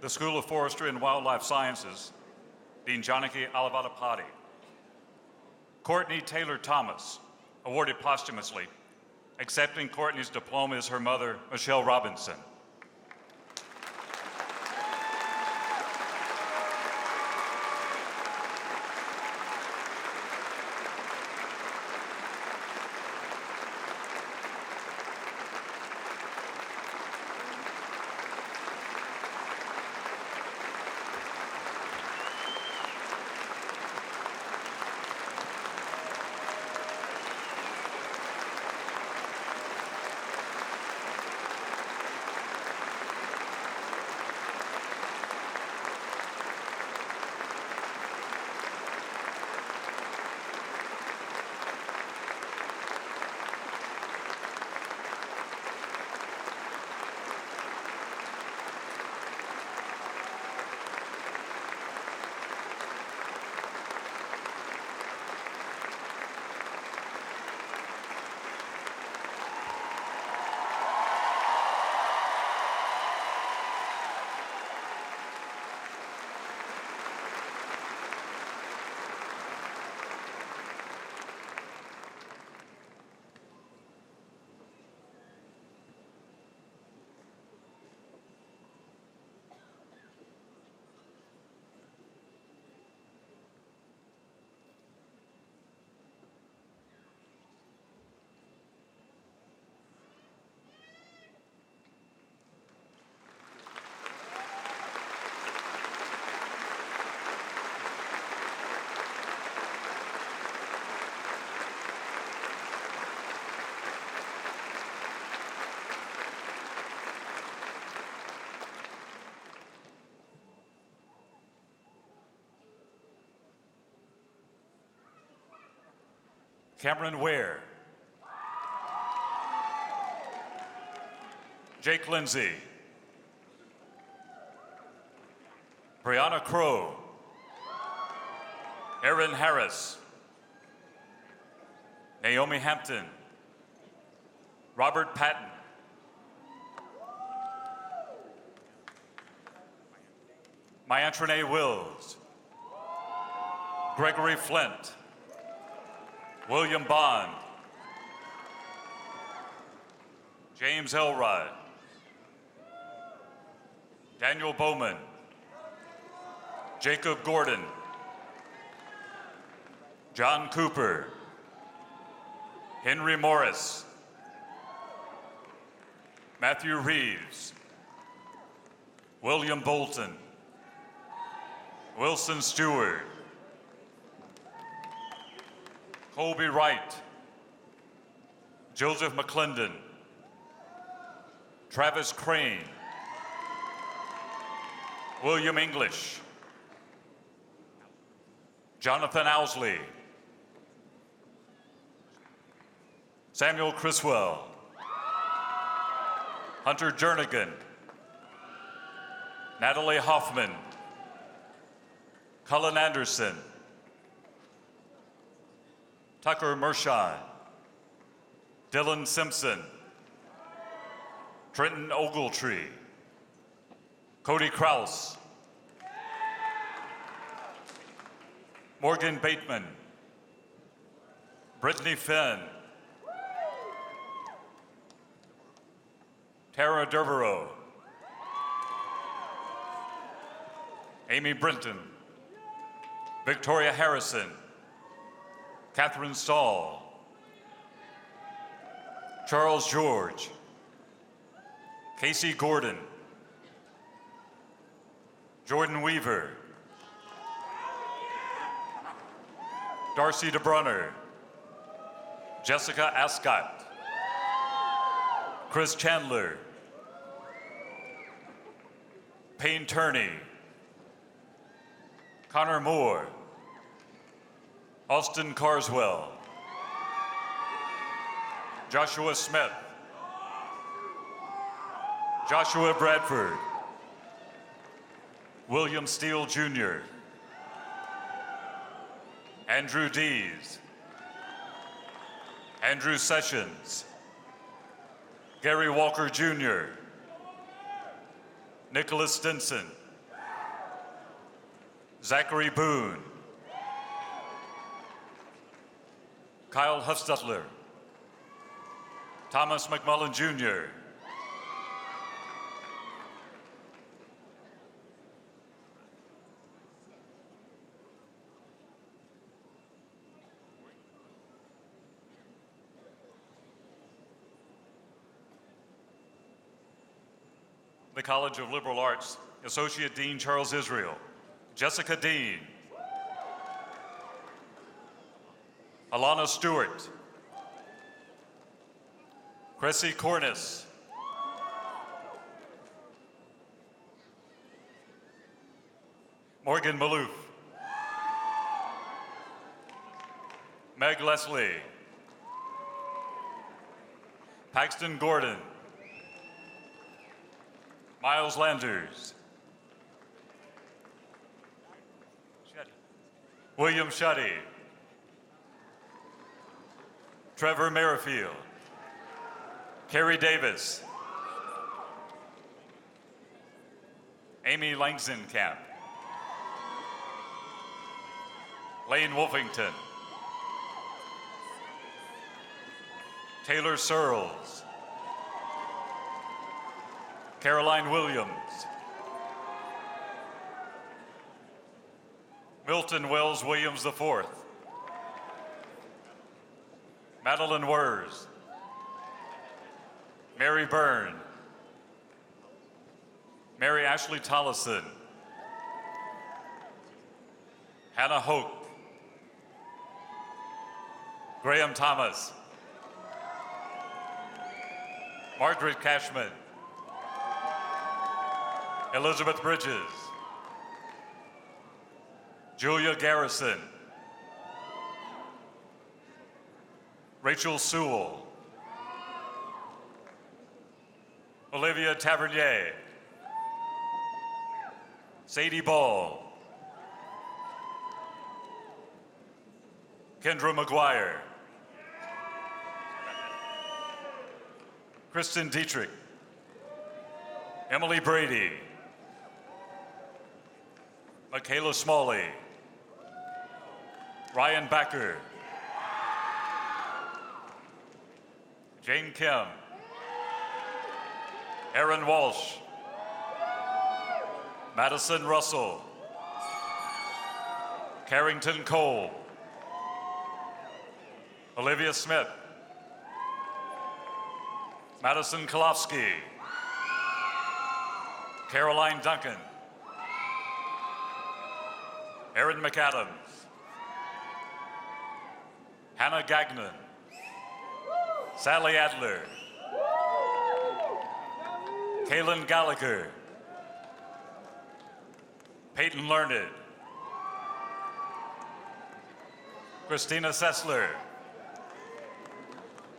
[SPEAKER 2] The School of Forestry and Wildlife Sciences, Dean Janaki Alavadapati. Courtney Taylor Thomas, awarded posthumously. Accepting Courtney's diploma is her mother, Michelle Robinson. Cameron Ware. Jake Lindsay. Brianna Crow. Erin Harris. Naomi Hampton. Robert Patton. Myantrene Wills. Gregory Flint. William Bond. James Elrod. Daniel Bowman. Jacob Gordon. John Cooper. Henry Morris. Matthew Reeves, William Bolton, Wilson Stewart, Colby Wright, Joseph McClendon, Travis Crane, William English, Jonathan Owsley, Samuel Criswell, Hunter Jernigan, Natalie Hoffman, Cullen Anderson, Tucker Mershon, Dylan Simpson, Trenton Ogletree, Cody Kraus, Morgan Bateman, Brittany Finn, Tara Devereaux, Amy Brenton, Victoria Harrison, Catherine Stahl, Charles George, Casey Gordon, Jordan Weaver, Darcy DeBrunner, Jessica Ascott, Chris Chandler, Payne Turney, Connor Moore, Austin Carswell, Joshua Smith, Joshua Bradford, William Steele Jr., Andrew Dees, Andrew Sessions, Gary Walker Jr., Nicholas Stinson, Zachary Boone, Kyle Huffstutler, Thomas McMullen Jr., the College of Liberal Arts, Associate Dean Charles Israel, Jessica Dean, Alana Stewart, Cressy Corniss, Morgan Maloof, Meg Leslie, Paxton Gordon, Miles Landers, William Shuddy, Trevor Merrifield, Carrie Davis, Amy Langzenkamp, Lane Wolfington, Taylor Searles, Caroline Williams, Milton Wells Williams IV, Madeline Wers, Mary Byrne, Mary Ashley Tollison, Hannah Hoke, Graham Thomas, Margaret Cashman, Elizabeth Bridges, Julia Garrison, Rachel Sewell, Olivia Tavernier, Sadie Ball, Kendra McGuire, Kristen Dietrich, Emily Brady, Michaela Smalley, Ryan Backer, Jane Kim, Aaron Walsh, Madison Russell, Carrington Cole, Olivia Smith, Madison Kolofsky, Caroline Duncan, Erin McAdams, Hannah Gagnon, Sally Adler, Kaylin Gallagher, Peyton Learned, Christina Sessler,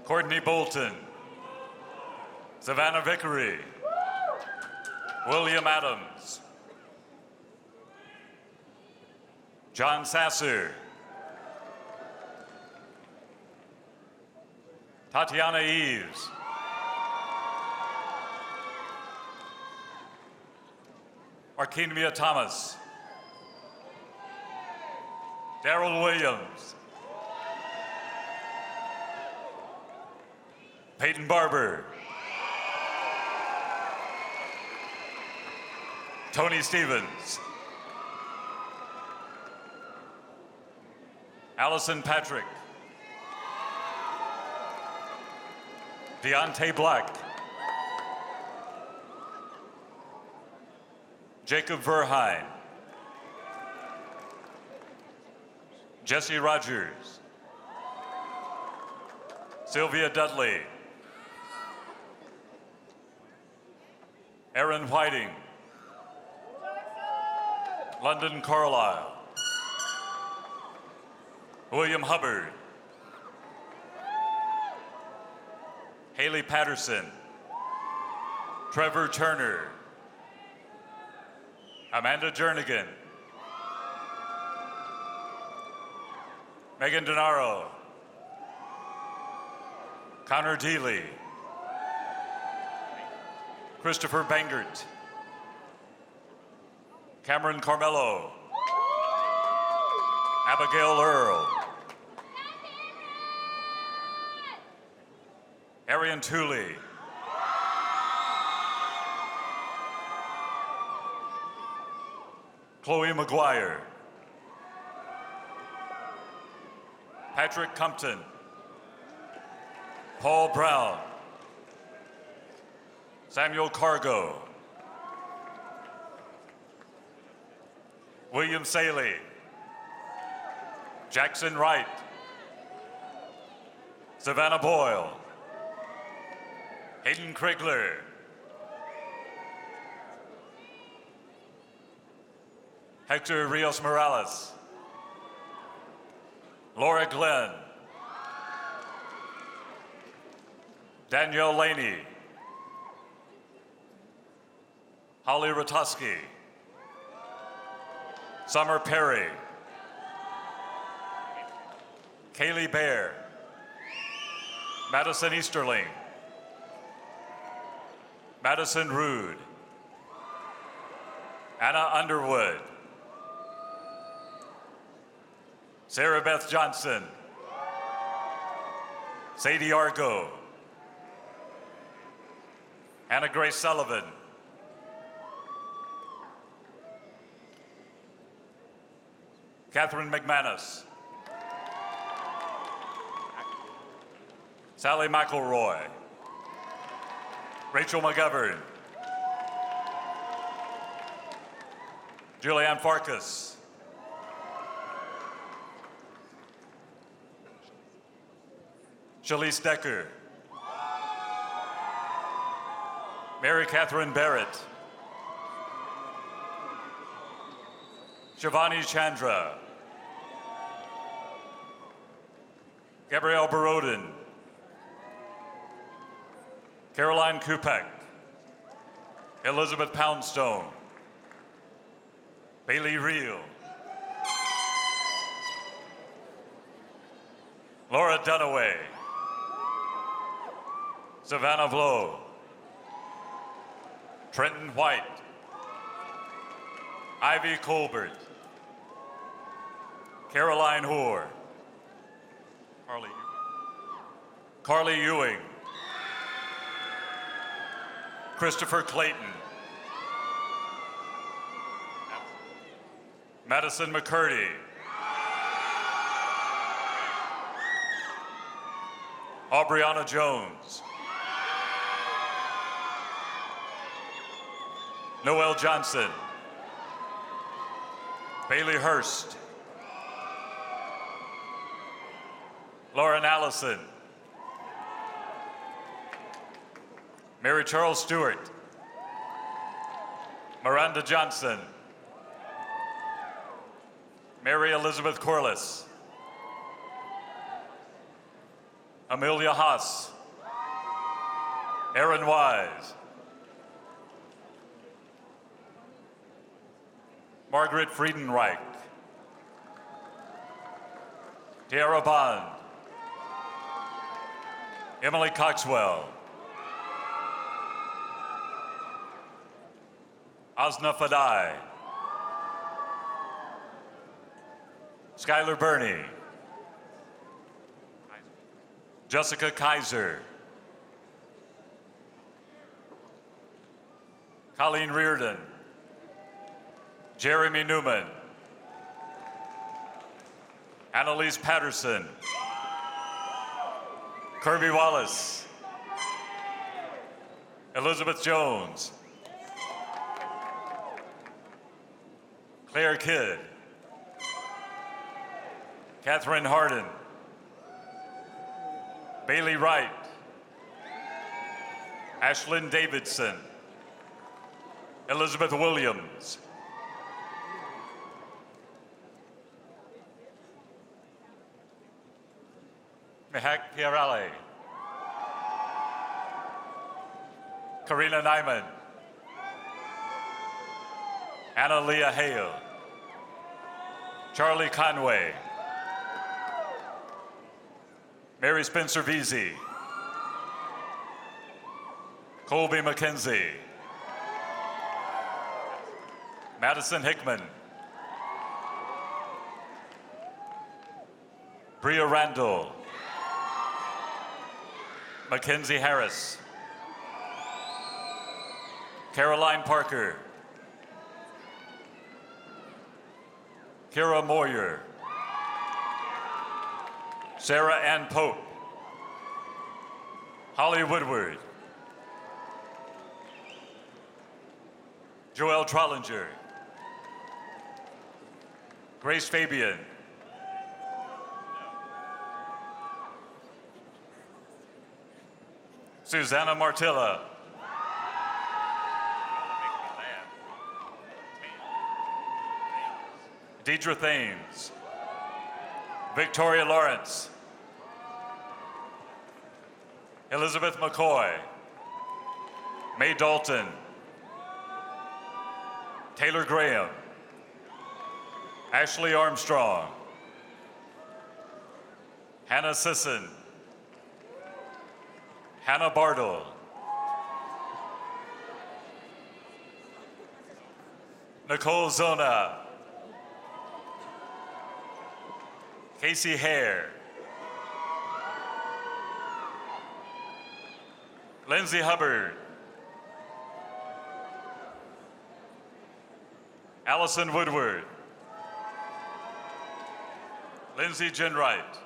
[SPEAKER 2] Courtney Bolton, Savannah Vickery, William Adams, John Sasser, Tatiana Eves, Arkenemia Thomas, Daryl Williams, Peyton Barber, Tony Stevens, Allison Patrick, Deontay Black, Jacob Verheyen, Jesse Rogers, Sylvia Dudley, Aaron Whiting, London Carlisle, William Hubbard, Haley Patterson, Trevor Turner, Amanda Jernigan, Megan Denaro, Connor Deely, Christopher Bangert, Cameron Carmelo, Abigail Earl, Arian Tooley, Chloe McGuire, Patrick Compton, Paul Brown, Samuel Cargo, William Saley, Jackson Wright, Savannah Boyle, Hayden Krigler, Hector Rios Morales, Laura Glenn, Danielle Laney, Holly Ratoski, Summer Perry, Kaylee Bear, Madison Easterling, Madison Rude, Anna Underwood, Sarah Beth Johnson, Sadie Argo, Anna Grace Sullivan, Catherine McManus, Sally McElroy, Rachel McGovern, Julianne Farkas, Shalise Decker, Mary Catherine Barrett, Shivani Chandra, Gabrielle Barodin, Caroline Kupek, Elizabeth Poundstone, Bailey Reel, Laura Dunaway, Savannah Vlo, Trenton White, Ivy Colbert, Caroline Hoare, Carly Ewing, Christopher Clayton, Madison McCurdy, Aubriana Jones, Noel Johnson, Bailey Hurst, Lauren Allison, Mary Charles Stewart, Miranda Johnson, Mary Elizabeth Corliss, Amelia Haas, Aaron Wise, Margaret Friedenreich, Tiara Bond, Emily Coxwell, Asna Fadai, Skylar Burney, Jessica Kaiser, Colleen Reardon, Jeremy Newman, Annalise Patterson, Kirby Wallace, Elizabeth Jones, Claire Kidd, Catherine Harden, Bailey Wright, Ashlyn Davidson, Elizabeth Williams, Mehak Pierale, Karina Nyman, Anna Leah Hale, Charlie Conway, Mary Spencer Veazey, Colby McKenzie, Madison Hickman, Bria Randall, Mackenzie Harris, Caroline Parker, Kira Moyer, Sarah Ann Pope, Holly Woodward, Joelle Trollinger, Grace Fabian, Susanna Martilla, Deidre Thames, Victoria Lawrence, Elizabeth McCoy, Mae Dalton, Taylor Graham, Ashley Armstrong, Hannah Sisson, Hannah Bartle, Nicole Zona, Casey Hare, Lindsay Hubbard, Allison Woodward, Lindsay Ginwright,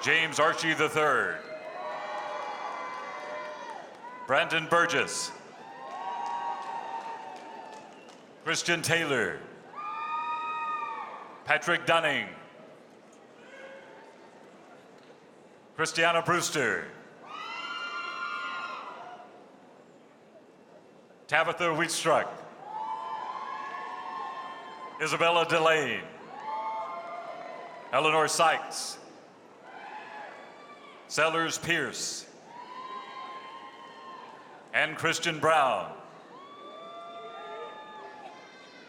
[SPEAKER 2] James Archie III, Brandon Burgess, Christian Taylor, Patrick Dunning, Christiana Brewster, Tabitha Wheatstruck, Isabella Delane, Eleanor Sykes, Sellers Pierce, and Christian Brown,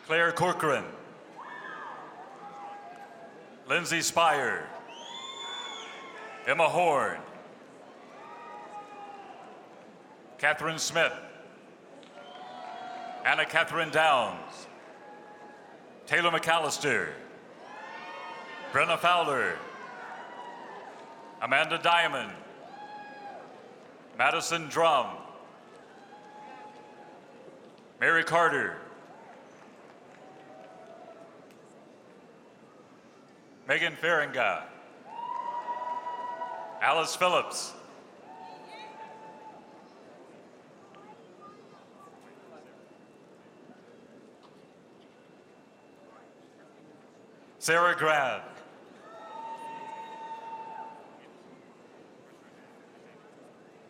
[SPEAKER 2] Claire Corcoran, Lindsay Spire, Emma Horn, Catherine Smith, Anna Catherine Downs, Taylor McAllister, Brenna Fowler, Amanda Diamond, Madison Drum, Mary Carter, Megan Feringa, Alice Phillips, Sarah Grad.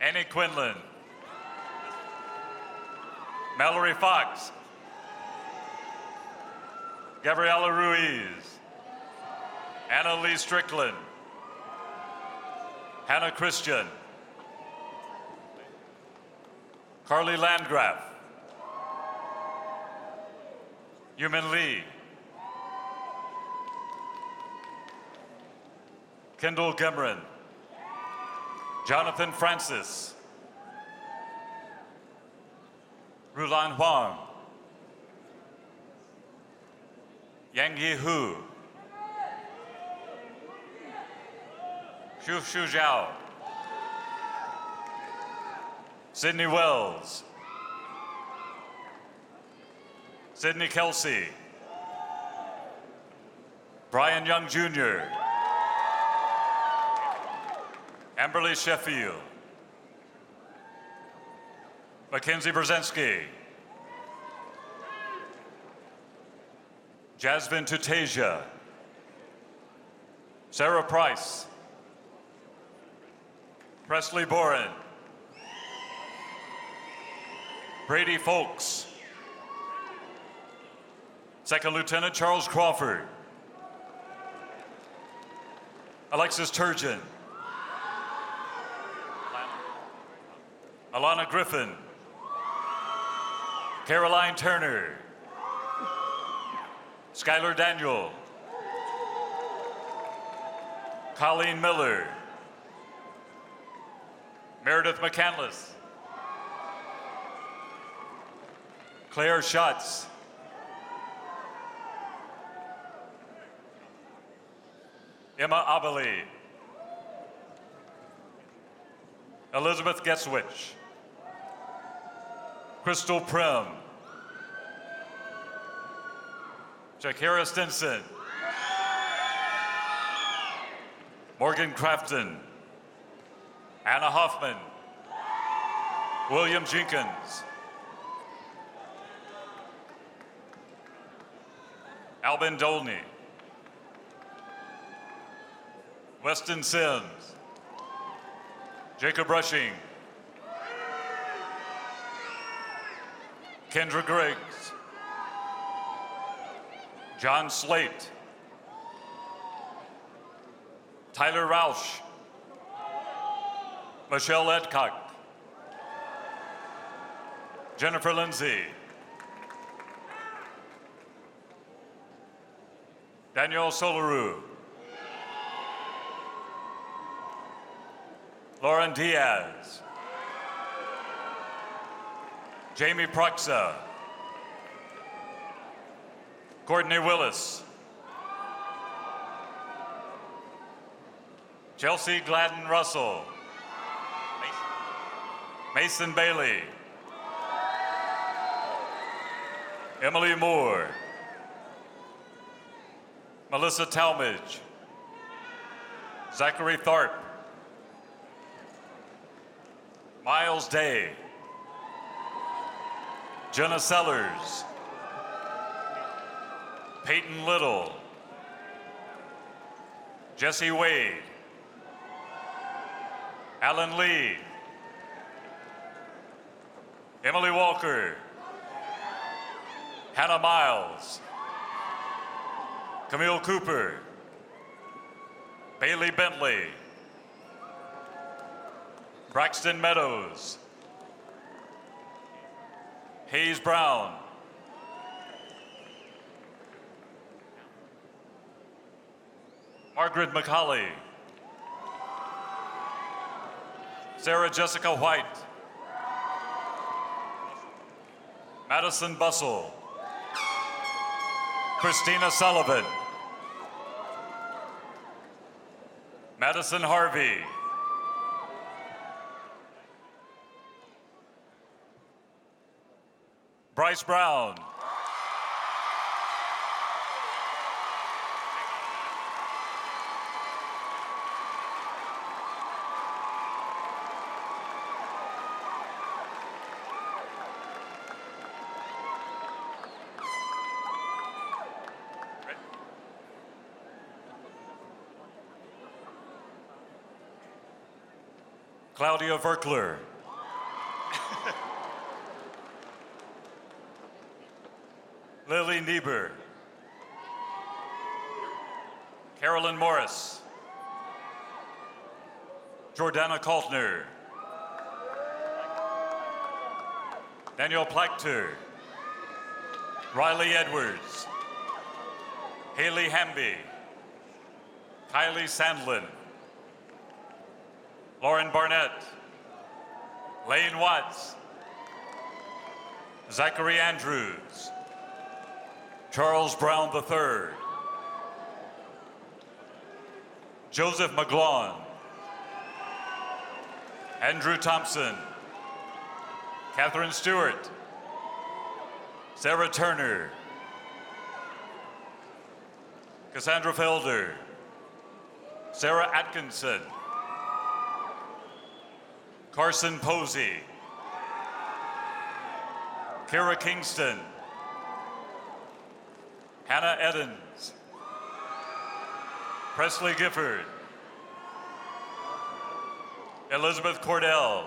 [SPEAKER 2] Annie Quinlan. Mallory Fox. Gabriela Ruiz. Anna Lee Strickland. Hannah Christian. Carly Landgraf. Yumin Lee. Kendall Gemrin. Jonathan Francis. Rulan Huang. Yang Yi Hu. Shu Shu Zhao. Sydney Wells. Sydney Kelsey. Brian Young Jr. Amberly Sheffield. Mackenzie Brzezinski. Jasmine Tutasia. Sarah Price. Presley Boren. Brady Folks. Second Lieutenant Charles Crawford. Alexis Turgeon. Alana Griffin. Caroline Turner. Skylar Daniel. Colleen Miller. Meredith McCandless. Claire Schatz. Emma Abeli. Elizabeth Getswich. Crystal Prim. Shakira Stinson. Morgan Crafton. Anna Hoffman. William Jenkins. Albin Dolney. Weston Sims. Jacob Rushing. Kendra Griggs. John Slate. Tyler Rausch. Michelle Edcock. Jennifer Lindsay. Danielle Solaru. Lauren Diaz. Jamie Proxa. Courtney Willis. Chelsea Gladden Russell. Mason Bailey. Emily Moore. Melissa Talmadge. Zachary Tharp. Miles Day. Jenna Sellers. Peyton Little. Jesse Wade. Alan Lee. Emily Walker. Hannah Miles. Camille Cooper. Bailey Bentley. Braxton Meadows. Hayes Brown. Margaret McCauley. Sarah Jessica White. Madison Bussell. Christina Sullivan. Madison Harvey. Bryce Brown. Claudia Verkler. Lily Niebuhr. Carolyn Morris. Jordana Kaltner. Daniel Plachter. Riley Edwards. Haley Hamby. Kylie Sandlin. Lauren Barnett. Lane Watts. Zachary Andrews. Charles Brown III. Joseph McGlawn. Andrew Thompson. Catherine Stewart. Sarah Turner. Cassandra Felder. Sarah Atkinson. Carson Posey. Kara Kingston. Hannah Edens. Presley Gifford. Elizabeth Cordell.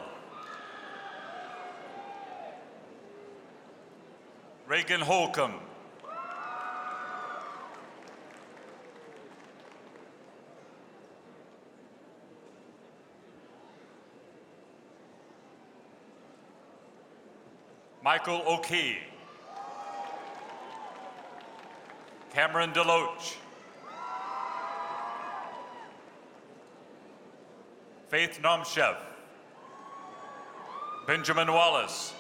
[SPEAKER 2] Reagan Holcomb. Michael O'Kee. Cameron Deloach. Faith Nomchef. Benjamin Wallace.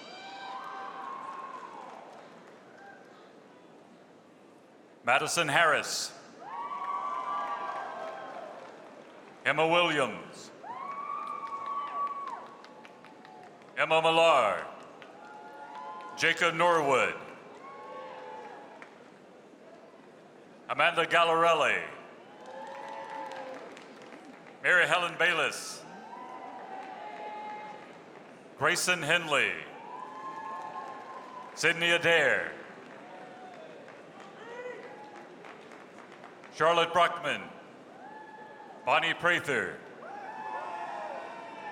[SPEAKER 2] Madison Harris. Emma Williams. Emma Millar. Jacob Norwood. Amanda Gallarelli. Mary Helen Bayless. Grayson Henley. Sydney Adair. Charlotte Brockman. Bonnie Prather.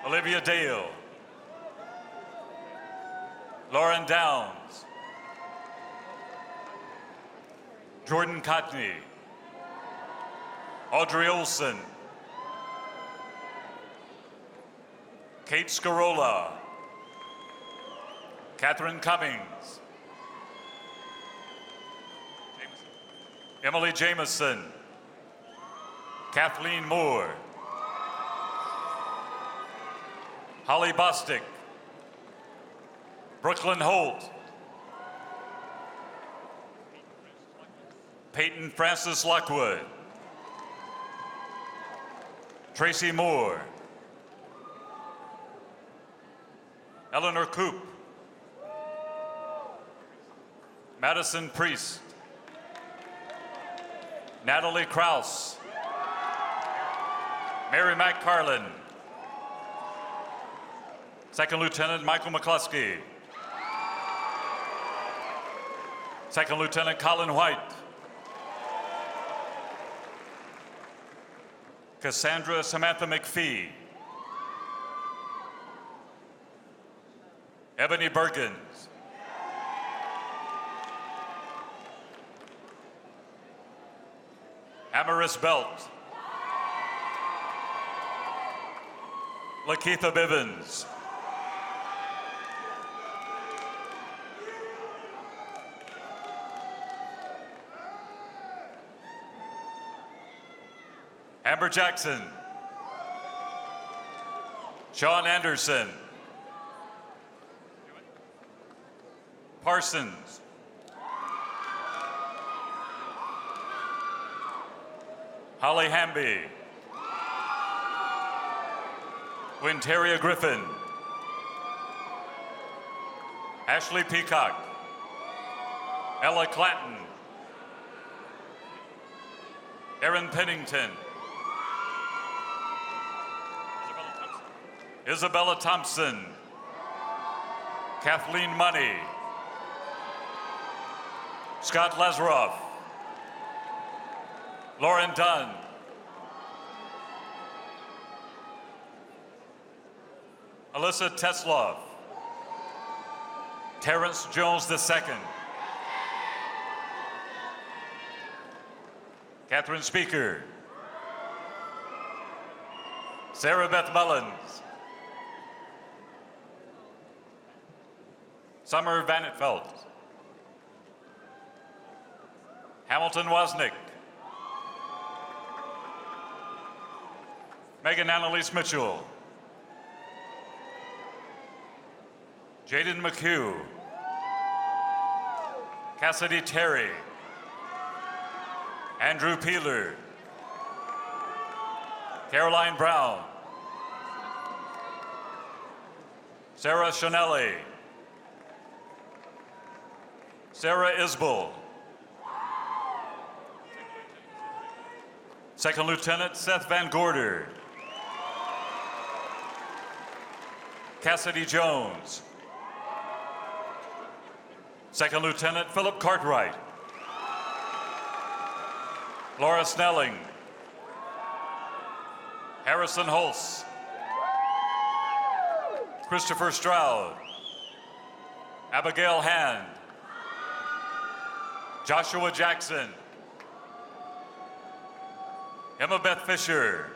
[SPEAKER 2] Olivia Dale. Lauren Downs. Jordan Cotney. Audrey Olson. Kate Scarola. Catherine Cummings. Emily Jameson. Kathleen Moore. Holly Bostick. Brooklyn Holt. Peyton Francis Lockwood. Tracy Moore. Eleanor Coop. Madison Priest. Natalie Kraus. Mary McCarlin. Second Lieutenant Michael McCluskey. Second Lieutenant Colin White. Cassandra Samantha McPhee. Ebony Bergens. Amaris Belt. Lakeitha Bivens. Amber Jackson. Sean Anderson. Parsons. Holly Hamby. Winteria Griffin. Ashley Peacock. Ella Clanton. Erin Pennington. Isabella Thompson. Kathleen Money. Scott Lazaroff. Lauren Dunn. Alyssa Teslov. Terrence Jones II. Catherine Speaker. Sarah Beth Mullins. Summer Vanetfeld. Hamilton Wozniak. Megan Annalise Mitchell. Jaden McHugh. Cassidy Terry. Andrew Peeler. Caroline Brown. Sarah Chanelli. Sarah Isbell. Second Lieutenant Seth Van Gorder. Cassidy Jones. Second Lieutenant Philip Cartwright. Laura Snelling. Harrison Holtz. Christopher Stroud. Abigail Hand. Joshua Jackson. Emma Beth Fisher.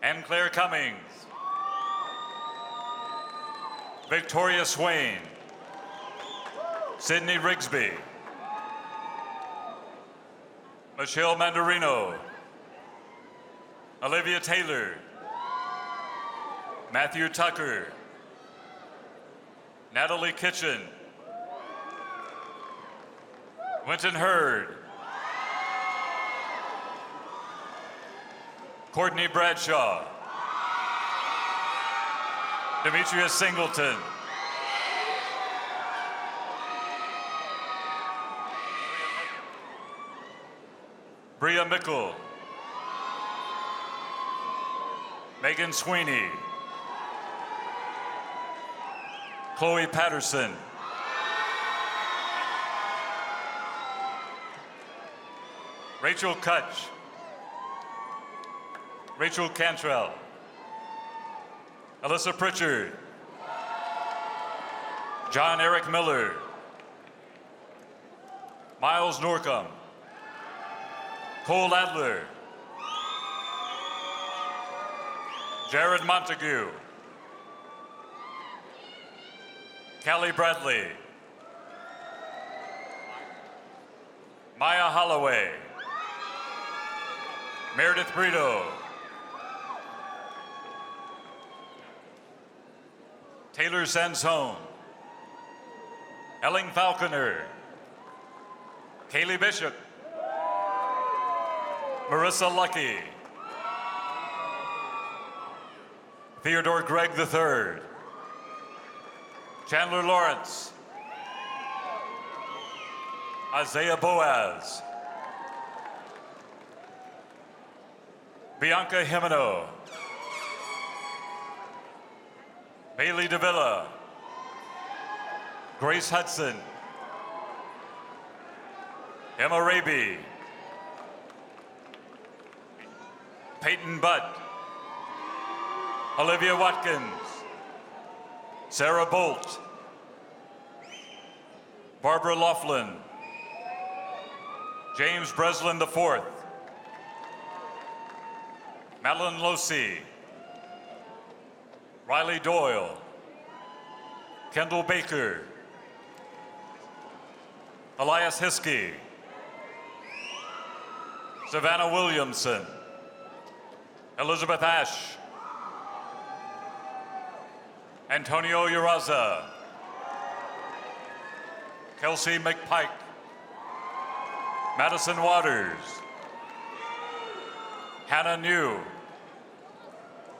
[SPEAKER 2] Ann Claire Cummings. Victoria Swain. Sydney Rigsby. Michelle Mandarino. Olivia Taylor. Matthew Tucker. Natalie Kitchen. Winton Hurd. Courtney Bradshaw. Demetrius Singleton. Bria Mickle. Megan Sweeney. Chloe Patterson. Rachel Kutch. Rachel Cantrell. Alyssa Pritchard. John Eric Miller. Miles Norcom. Cole Adler. Jared Montague. Callie Bradley. Maya Holloway. Meredith Brito. Taylor Sansone. Ellen Falconer. Kaylee Bishop. Marissa Lucky. Theodore Gregg III. Chandler Lawrence. Isaiah Boaz. Bianca Jimeno. Bailey Davila. Grace Hudson. Emma Raby. Peyton Butt. Olivia Watkins. Sarah Bolt. Barbara Laughlin. James Breslin IV. Madeline Losey. Riley Doyle. Kendall Baker. Elias Hiskey. Savannah Williamson. Elizabeth Ash. Antonio Uraza. Kelsey McPike. Madison Waters. Hannah New.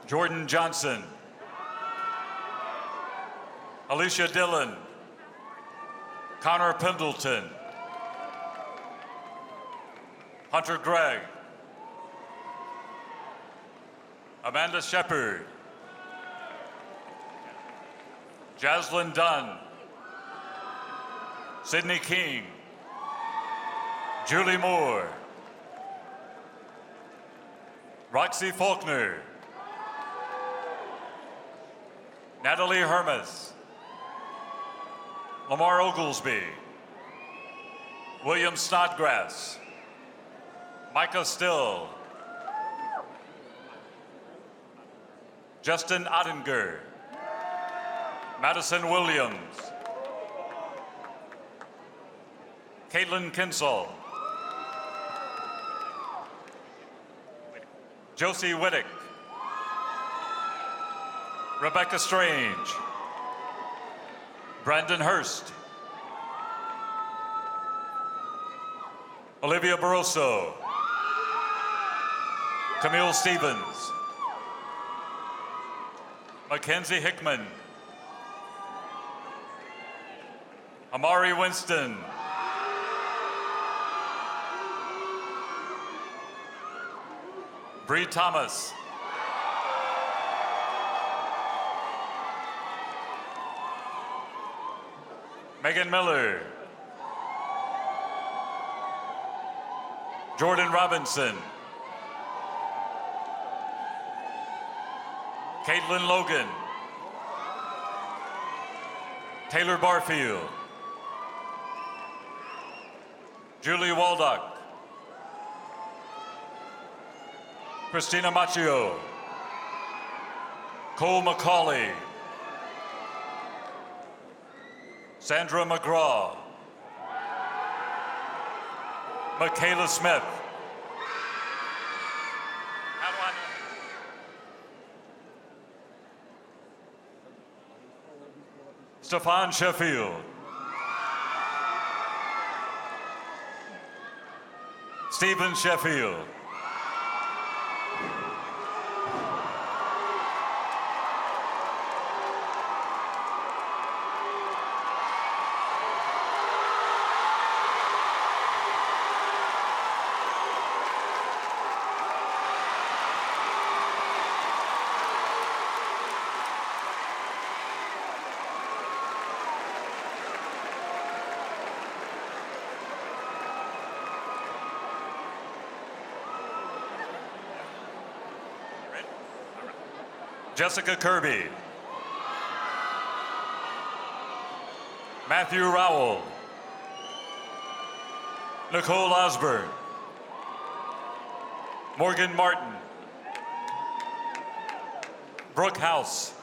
[SPEAKER 2] Jordan Johnson. Alicia Dillon. Connor Pendleton. Hunter Gregg. Amanda Shepard. Jaslyn Dunn. Sydney King. Julie Moore. Roxy Faulkner. Natalie Hermes, Lamar Oglesby, William Snodgrass, Micah Still, Justin Ottinger, Madison Williams, Caitlin Kinsel, Josie Whittick, Rebecca Strange, Brandon Hurst, Olivia Barroso, Camille Stevens, Mackenzie Hickman, Amari Winston, Bree Thomas, Megan Miller, Jordan Robinson, Caitlin Logan, Taylor Barfield, Julie Waldock, Christina Macchio, Cole McCauley, Sandra McGraw, Michaela Smith. How do I know? Stefan Sheffield, Stephen Sheffield, Jessica Kirby, Matthew Rowell, Nicole Osborne, Morgan Martin, Brooke House,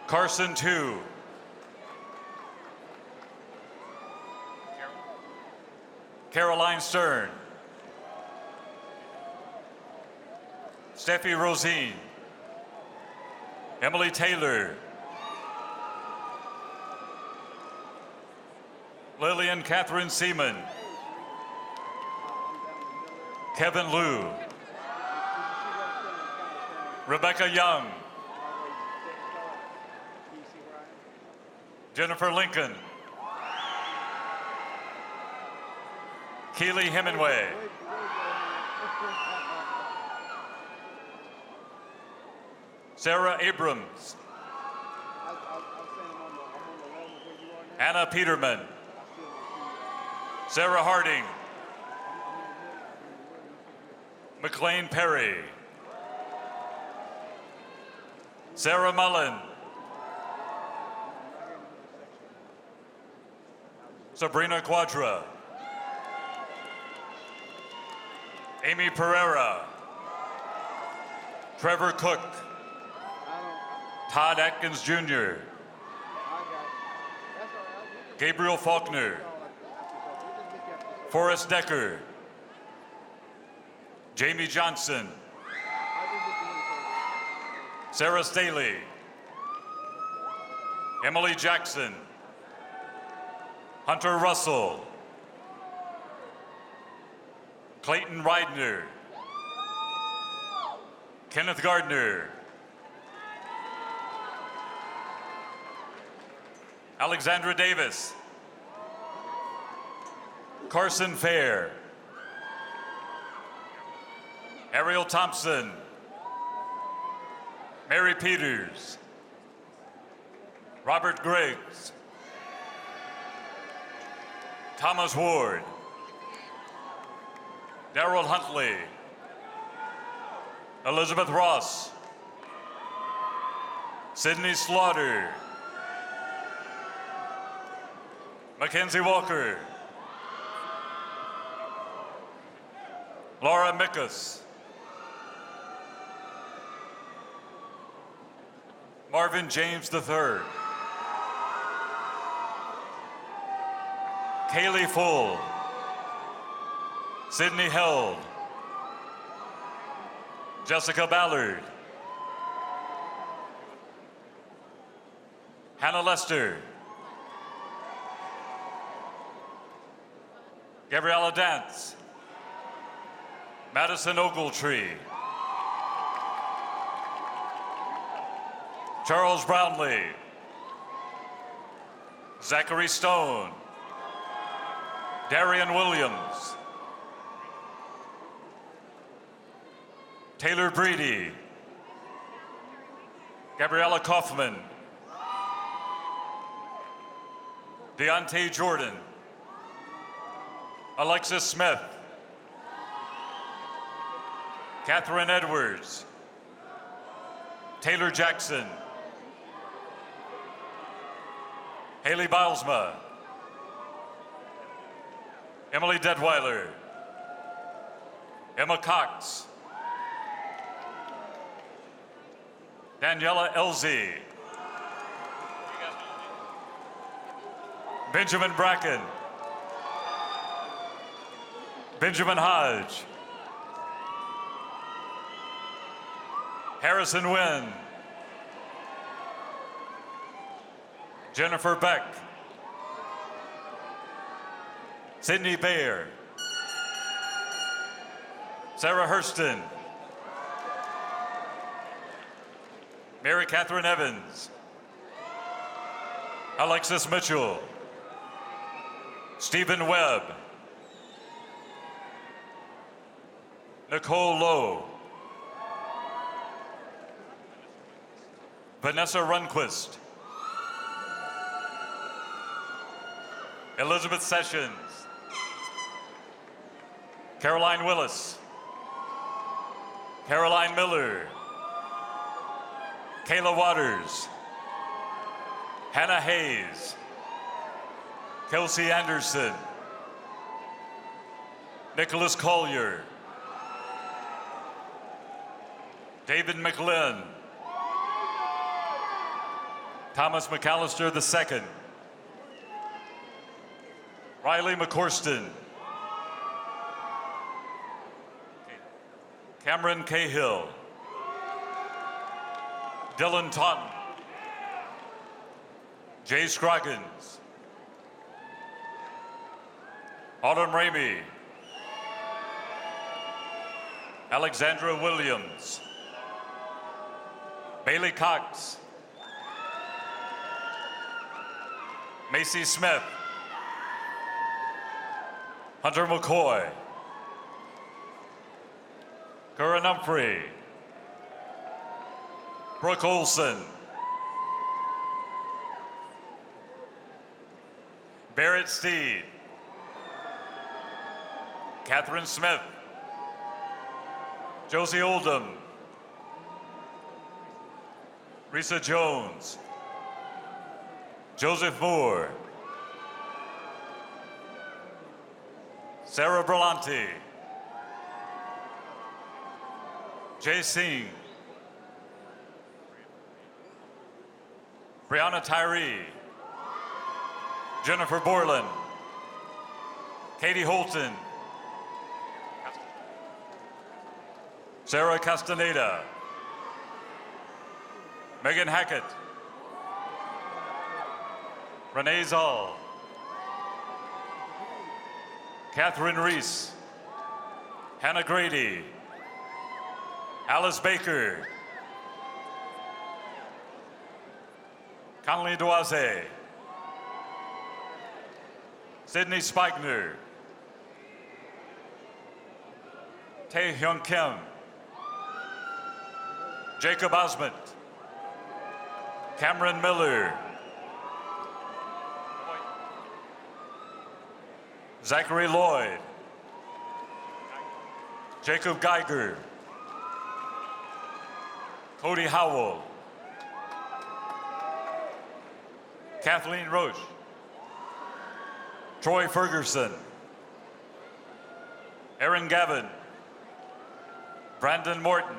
[SPEAKER 2] Carson Tu, Caroline Stern, Steffi Rosine, Emily Taylor, Lillian Catherine Seaman, Kevin Liu, Rebecca Young, Jennifer Lincoln, Keely Hemingway, Sarah Abrams, Anna Peterman, Sarah Harding, McLean Perry, Sarah Mullen, Sabrina Quadra, Amy Pereira, Trevor Cook, Todd Atkins Jr., Gabriel Faulkner, Forrest Decker, Jamie Johnson, Sarah Staley, Emily Jackson, Hunter Russell, Clayton Reidner, Kenneth Gardner, Alexandra Davis, Carson Fair, Ariel Thompson, Mary Peters, Robert Griggs, Thomas Ward, Darrell Huntley, Elizabeth Ross, Sydney Slaughter. Mackenzie Walker. Laura Mickus. Marvin James III. Kaylee Full. Sydney Held. Jessica Ballard. Hannah Lester. Gabriella Dance. Madison Ogletree. Charles Brownlee. Zachary Stone. Darian Williams. Taylor Breedy. Gabriella Kaufman. Deontay Jordan. Alexis Smith. Catherine Edwards. Taylor Jackson. Haley Bilesma. Emily Detweiler. Emma Cox. Daniela Elzie. Benjamin Bracken. Benjamin Hodge. Harrison Wynn. Jennifer Beck. Sydney Bayer. Sarah Hurston. Mary Catherine Evans. Alexis Mitchell. Stephen Webb. Nicole Lowe. Vanessa Runquist. Elizabeth Sessions. Caroline Willis. Caroline Miller. Kayla Waters. Hannah Hayes. Kelsey Anderson. Nicholas Collier. David McLean. Thomas McAllister II. Riley McCorston. Cameron Cahill. Dylan Taunton. Jay Scroggins. Autumn Ramey. Alexandra Williams. Bailey Cox. Macy Smith. Hunter McCoy. Curran Humphrey. Brooke Olson. Barrett Steed. Catherine Smith. Josie Oldham. Risa Jones. Joseph Moore. Sarah Berlanti. Jay Singh. Brianna Tyree. Jennifer Borland. Katie Holton. Sarah Castaneda. Megan Hackett. Renee Zoll. Catherine Reese. Hannah Grady. Alice Baker. Conley Doise. Sydney Spigner. Tae Hyung Kim. Jacob Osment. Cameron Miller. Zachary Lloyd. Jacob Geiger. Cody Howell. Kathleen Roche, Troy Ferguson, Aaron Gavin, Brandon Morton,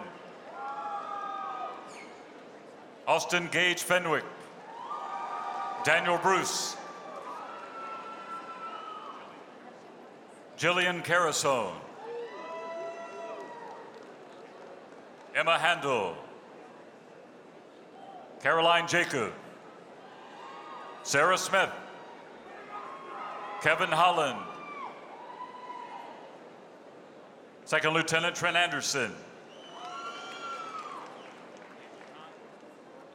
[SPEAKER 2] Austin Gage Fenwick, Daniel Bruce, Jillian Carasone, Emma Handel, Caroline Jacob, Sarah Smith, Kevin Holland, Second Lieutenant Trent Anderson,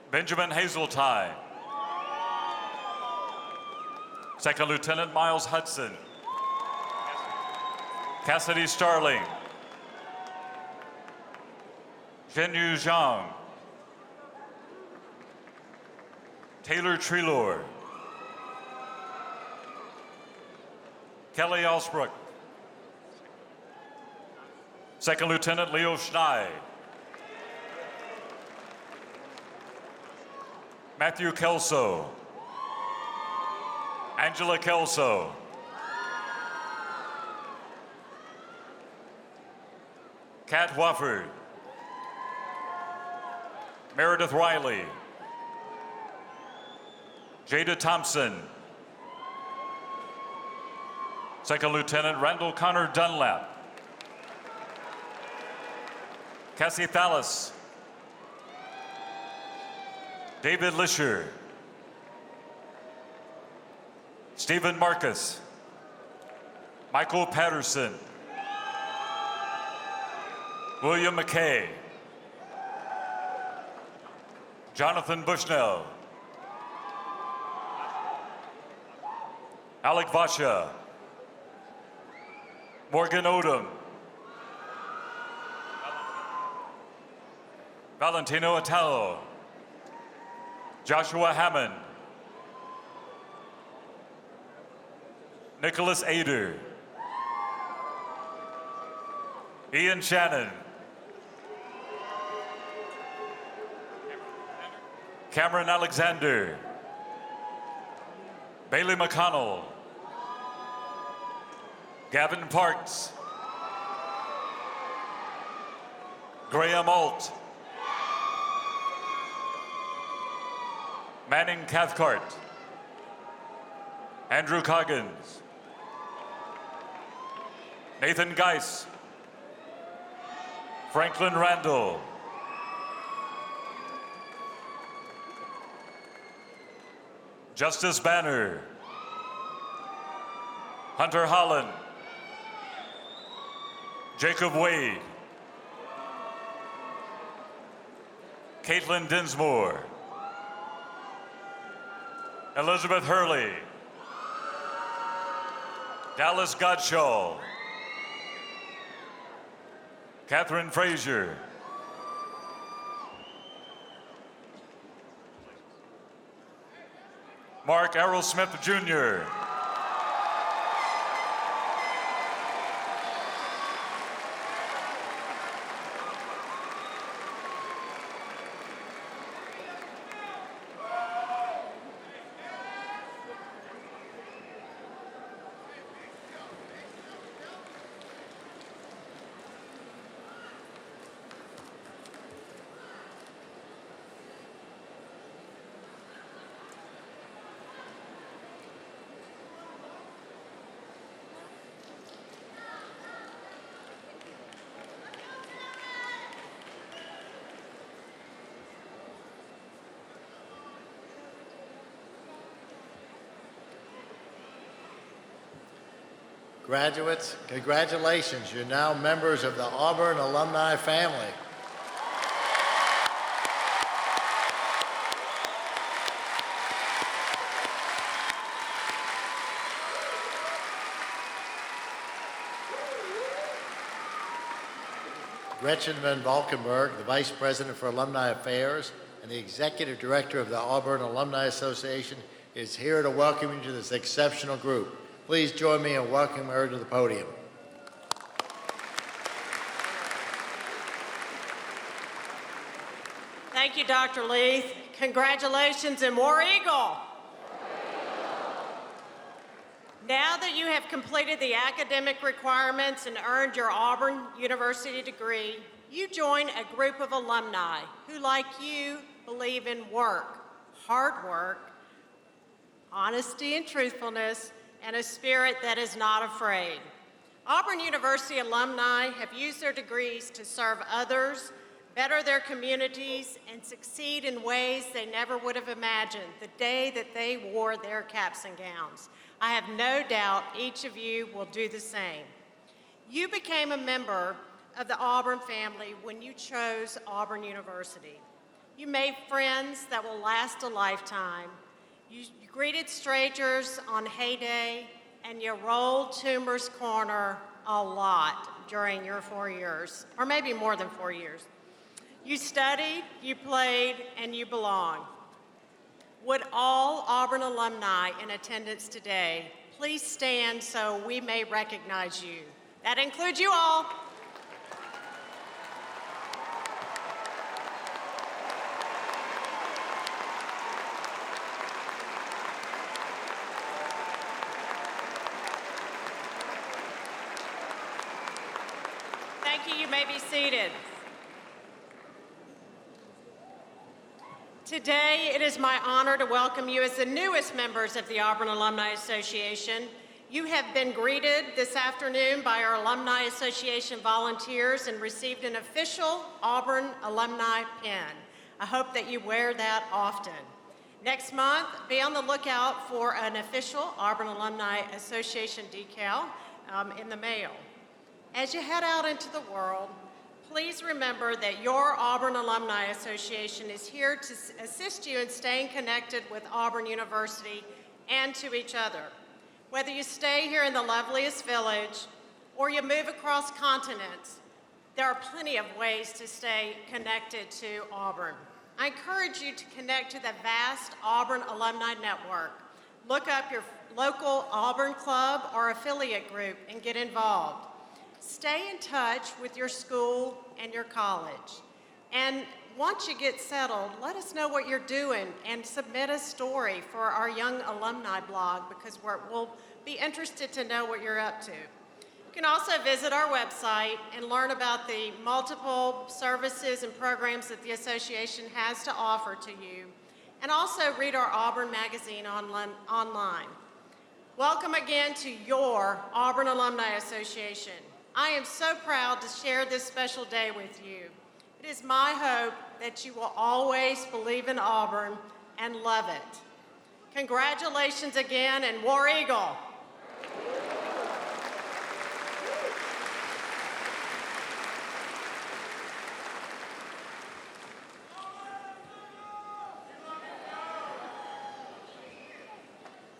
[SPEAKER 2] Benjamin Hazeltine, Second Lieutenant Miles Hudson, Cassidy Starling, Zhenyu Zhang, Taylor Treelor, Kelly Alsbrook, Second Lieutenant Leo Schnei, Matthew Kelso, Angela Kelso, Kat Wofford, Meredith Riley, Jada Thompson, Second Lieutenant Randall Connor Dunlap, Cassie Thallis, David Lisher, Stephen Marcus, Michael Patterson, William McKay, Jonathan Bushnell, Alec Vasha, Morgan Odom, Valentino Atalo, Joshua Hammond, Nicholas Ader, Ian Shannon, Cameron Alexander, Bailey McConnell, Gavin Parks, Graham Alt, Manning Cathcart, Andrew Coggins, Nathan Geis, Franklin Randall, Justice Banner, Hunter Holland, Jacob Wade, Caitlin Dinsmore, Elizabeth Hurley, Dallas Godshaw, Catherine Frazier, Mark Errol Smith Jr.,
[SPEAKER 3] Graduates, congratulations. You're now members of the Auburn alumni family. Gretchen Van Valkenburg, the Vice President for Alumni Affairs and the Executive Director of the Auburn Alumni Association, is here to welcome you to this exceptional group. Please join me in welcoming her to the podium.
[SPEAKER 11] Thank you, Dr. Leith. Congratulations and War Eagle. Now that you have completed the academic requirements and earned your Auburn University degree, you join a group of alumni who, like you, believe in work, hard work, honesty and truthfulness, and a spirit that is not afraid. Auburn University alumni have used their degrees to serve others, better their communities, and succeed in ways they never would have imagined the day that they wore their caps and gowns. I have no doubt each of you will do the same. You became a member of the Auburn family when you chose Auburn University. You made friends that will last a lifetime. You greeted strangers on heyday, and you rolled Toomer's Corner a lot during your 4 years, or maybe more than 4 years. You studied, you played, and you belonged. Would all Auburn alumni in attendance today please stand so we may recognize you? That includes you all. Thank you. You may be seated. Today, it is my honor to welcome you as the newest members of the Auburn Alumni Association. You have been greeted this afternoon by our Alumni Association volunteers and received an official Auburn alumni pin. I hope that you wear that often. Next month, be on the lookout for an official Auburn Alumni Association decal in the mail. As you head out into the world, please remember that your Auburn Alumni Association is here to assist you in staying connected with Auburn University and to each other. Whether you stay here in the loveliest village or you move across continents, there are plenty of ways to stay connected to Auburn. I encourage you to connect to the vast Auburn Alumni Network. Look up your local Auburn club or affiliate group and get involved. Stay in touch with your school and your college. And once you get settled, let us know what you're doing and submit a story for our Young Alumni blog because we'll be interested to know what you're up to. You can also visit our website and learn about the multiple services and programs that the association has to offer to you, and also read our Auburn magazine online. Welcome again to your Auburn Alumni Association. I am so proud to share this special day with you. It is my hope that you will always believe in Auburn and love it. Congratulations again, and War Eagle!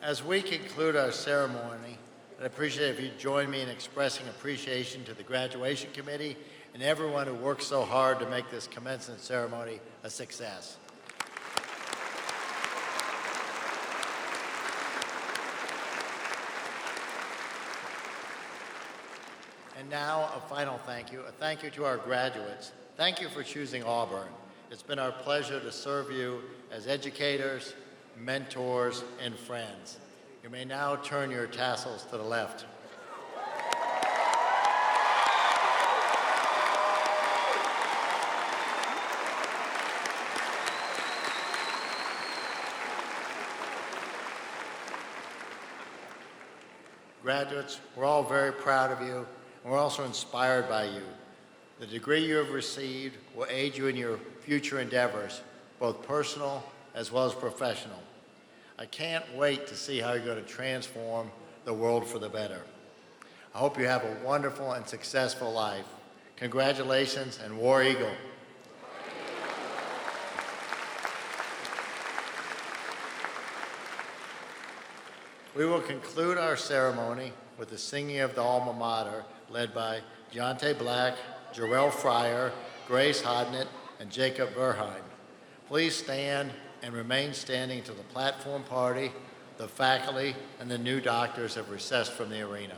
[SPEAKER 3] As we conclude our ceremony, I'd appreciate if you'd join me in expressing appreciation to the graduation committee and everyone who worked so hard to make this commencement ceremony a success. And now, a final thank you. A thank you to our graduates. Thank you for choosing Auburn. It's been our pleasure to serve you as educators, mentors, and friends. You may now turn your tassels to the left. Graduates, we're all very proud of you, and we're also inspired by you. The degree you have received will aid you in your future endeavors, both personal as well as professional. I can't wait to see how you're going to transform the world for the better. I hope you have a wonderful and successful life. Congratulations, and War Eagle. We will conclude our ceremony with the singing of the alma mater, led by Deontay Black, Jarrell Fryer, Grace Hodnett, and Jacob Verheim. Please stand and remain standing until the platform party, the faculty, and the new doctors have recessed from the arena.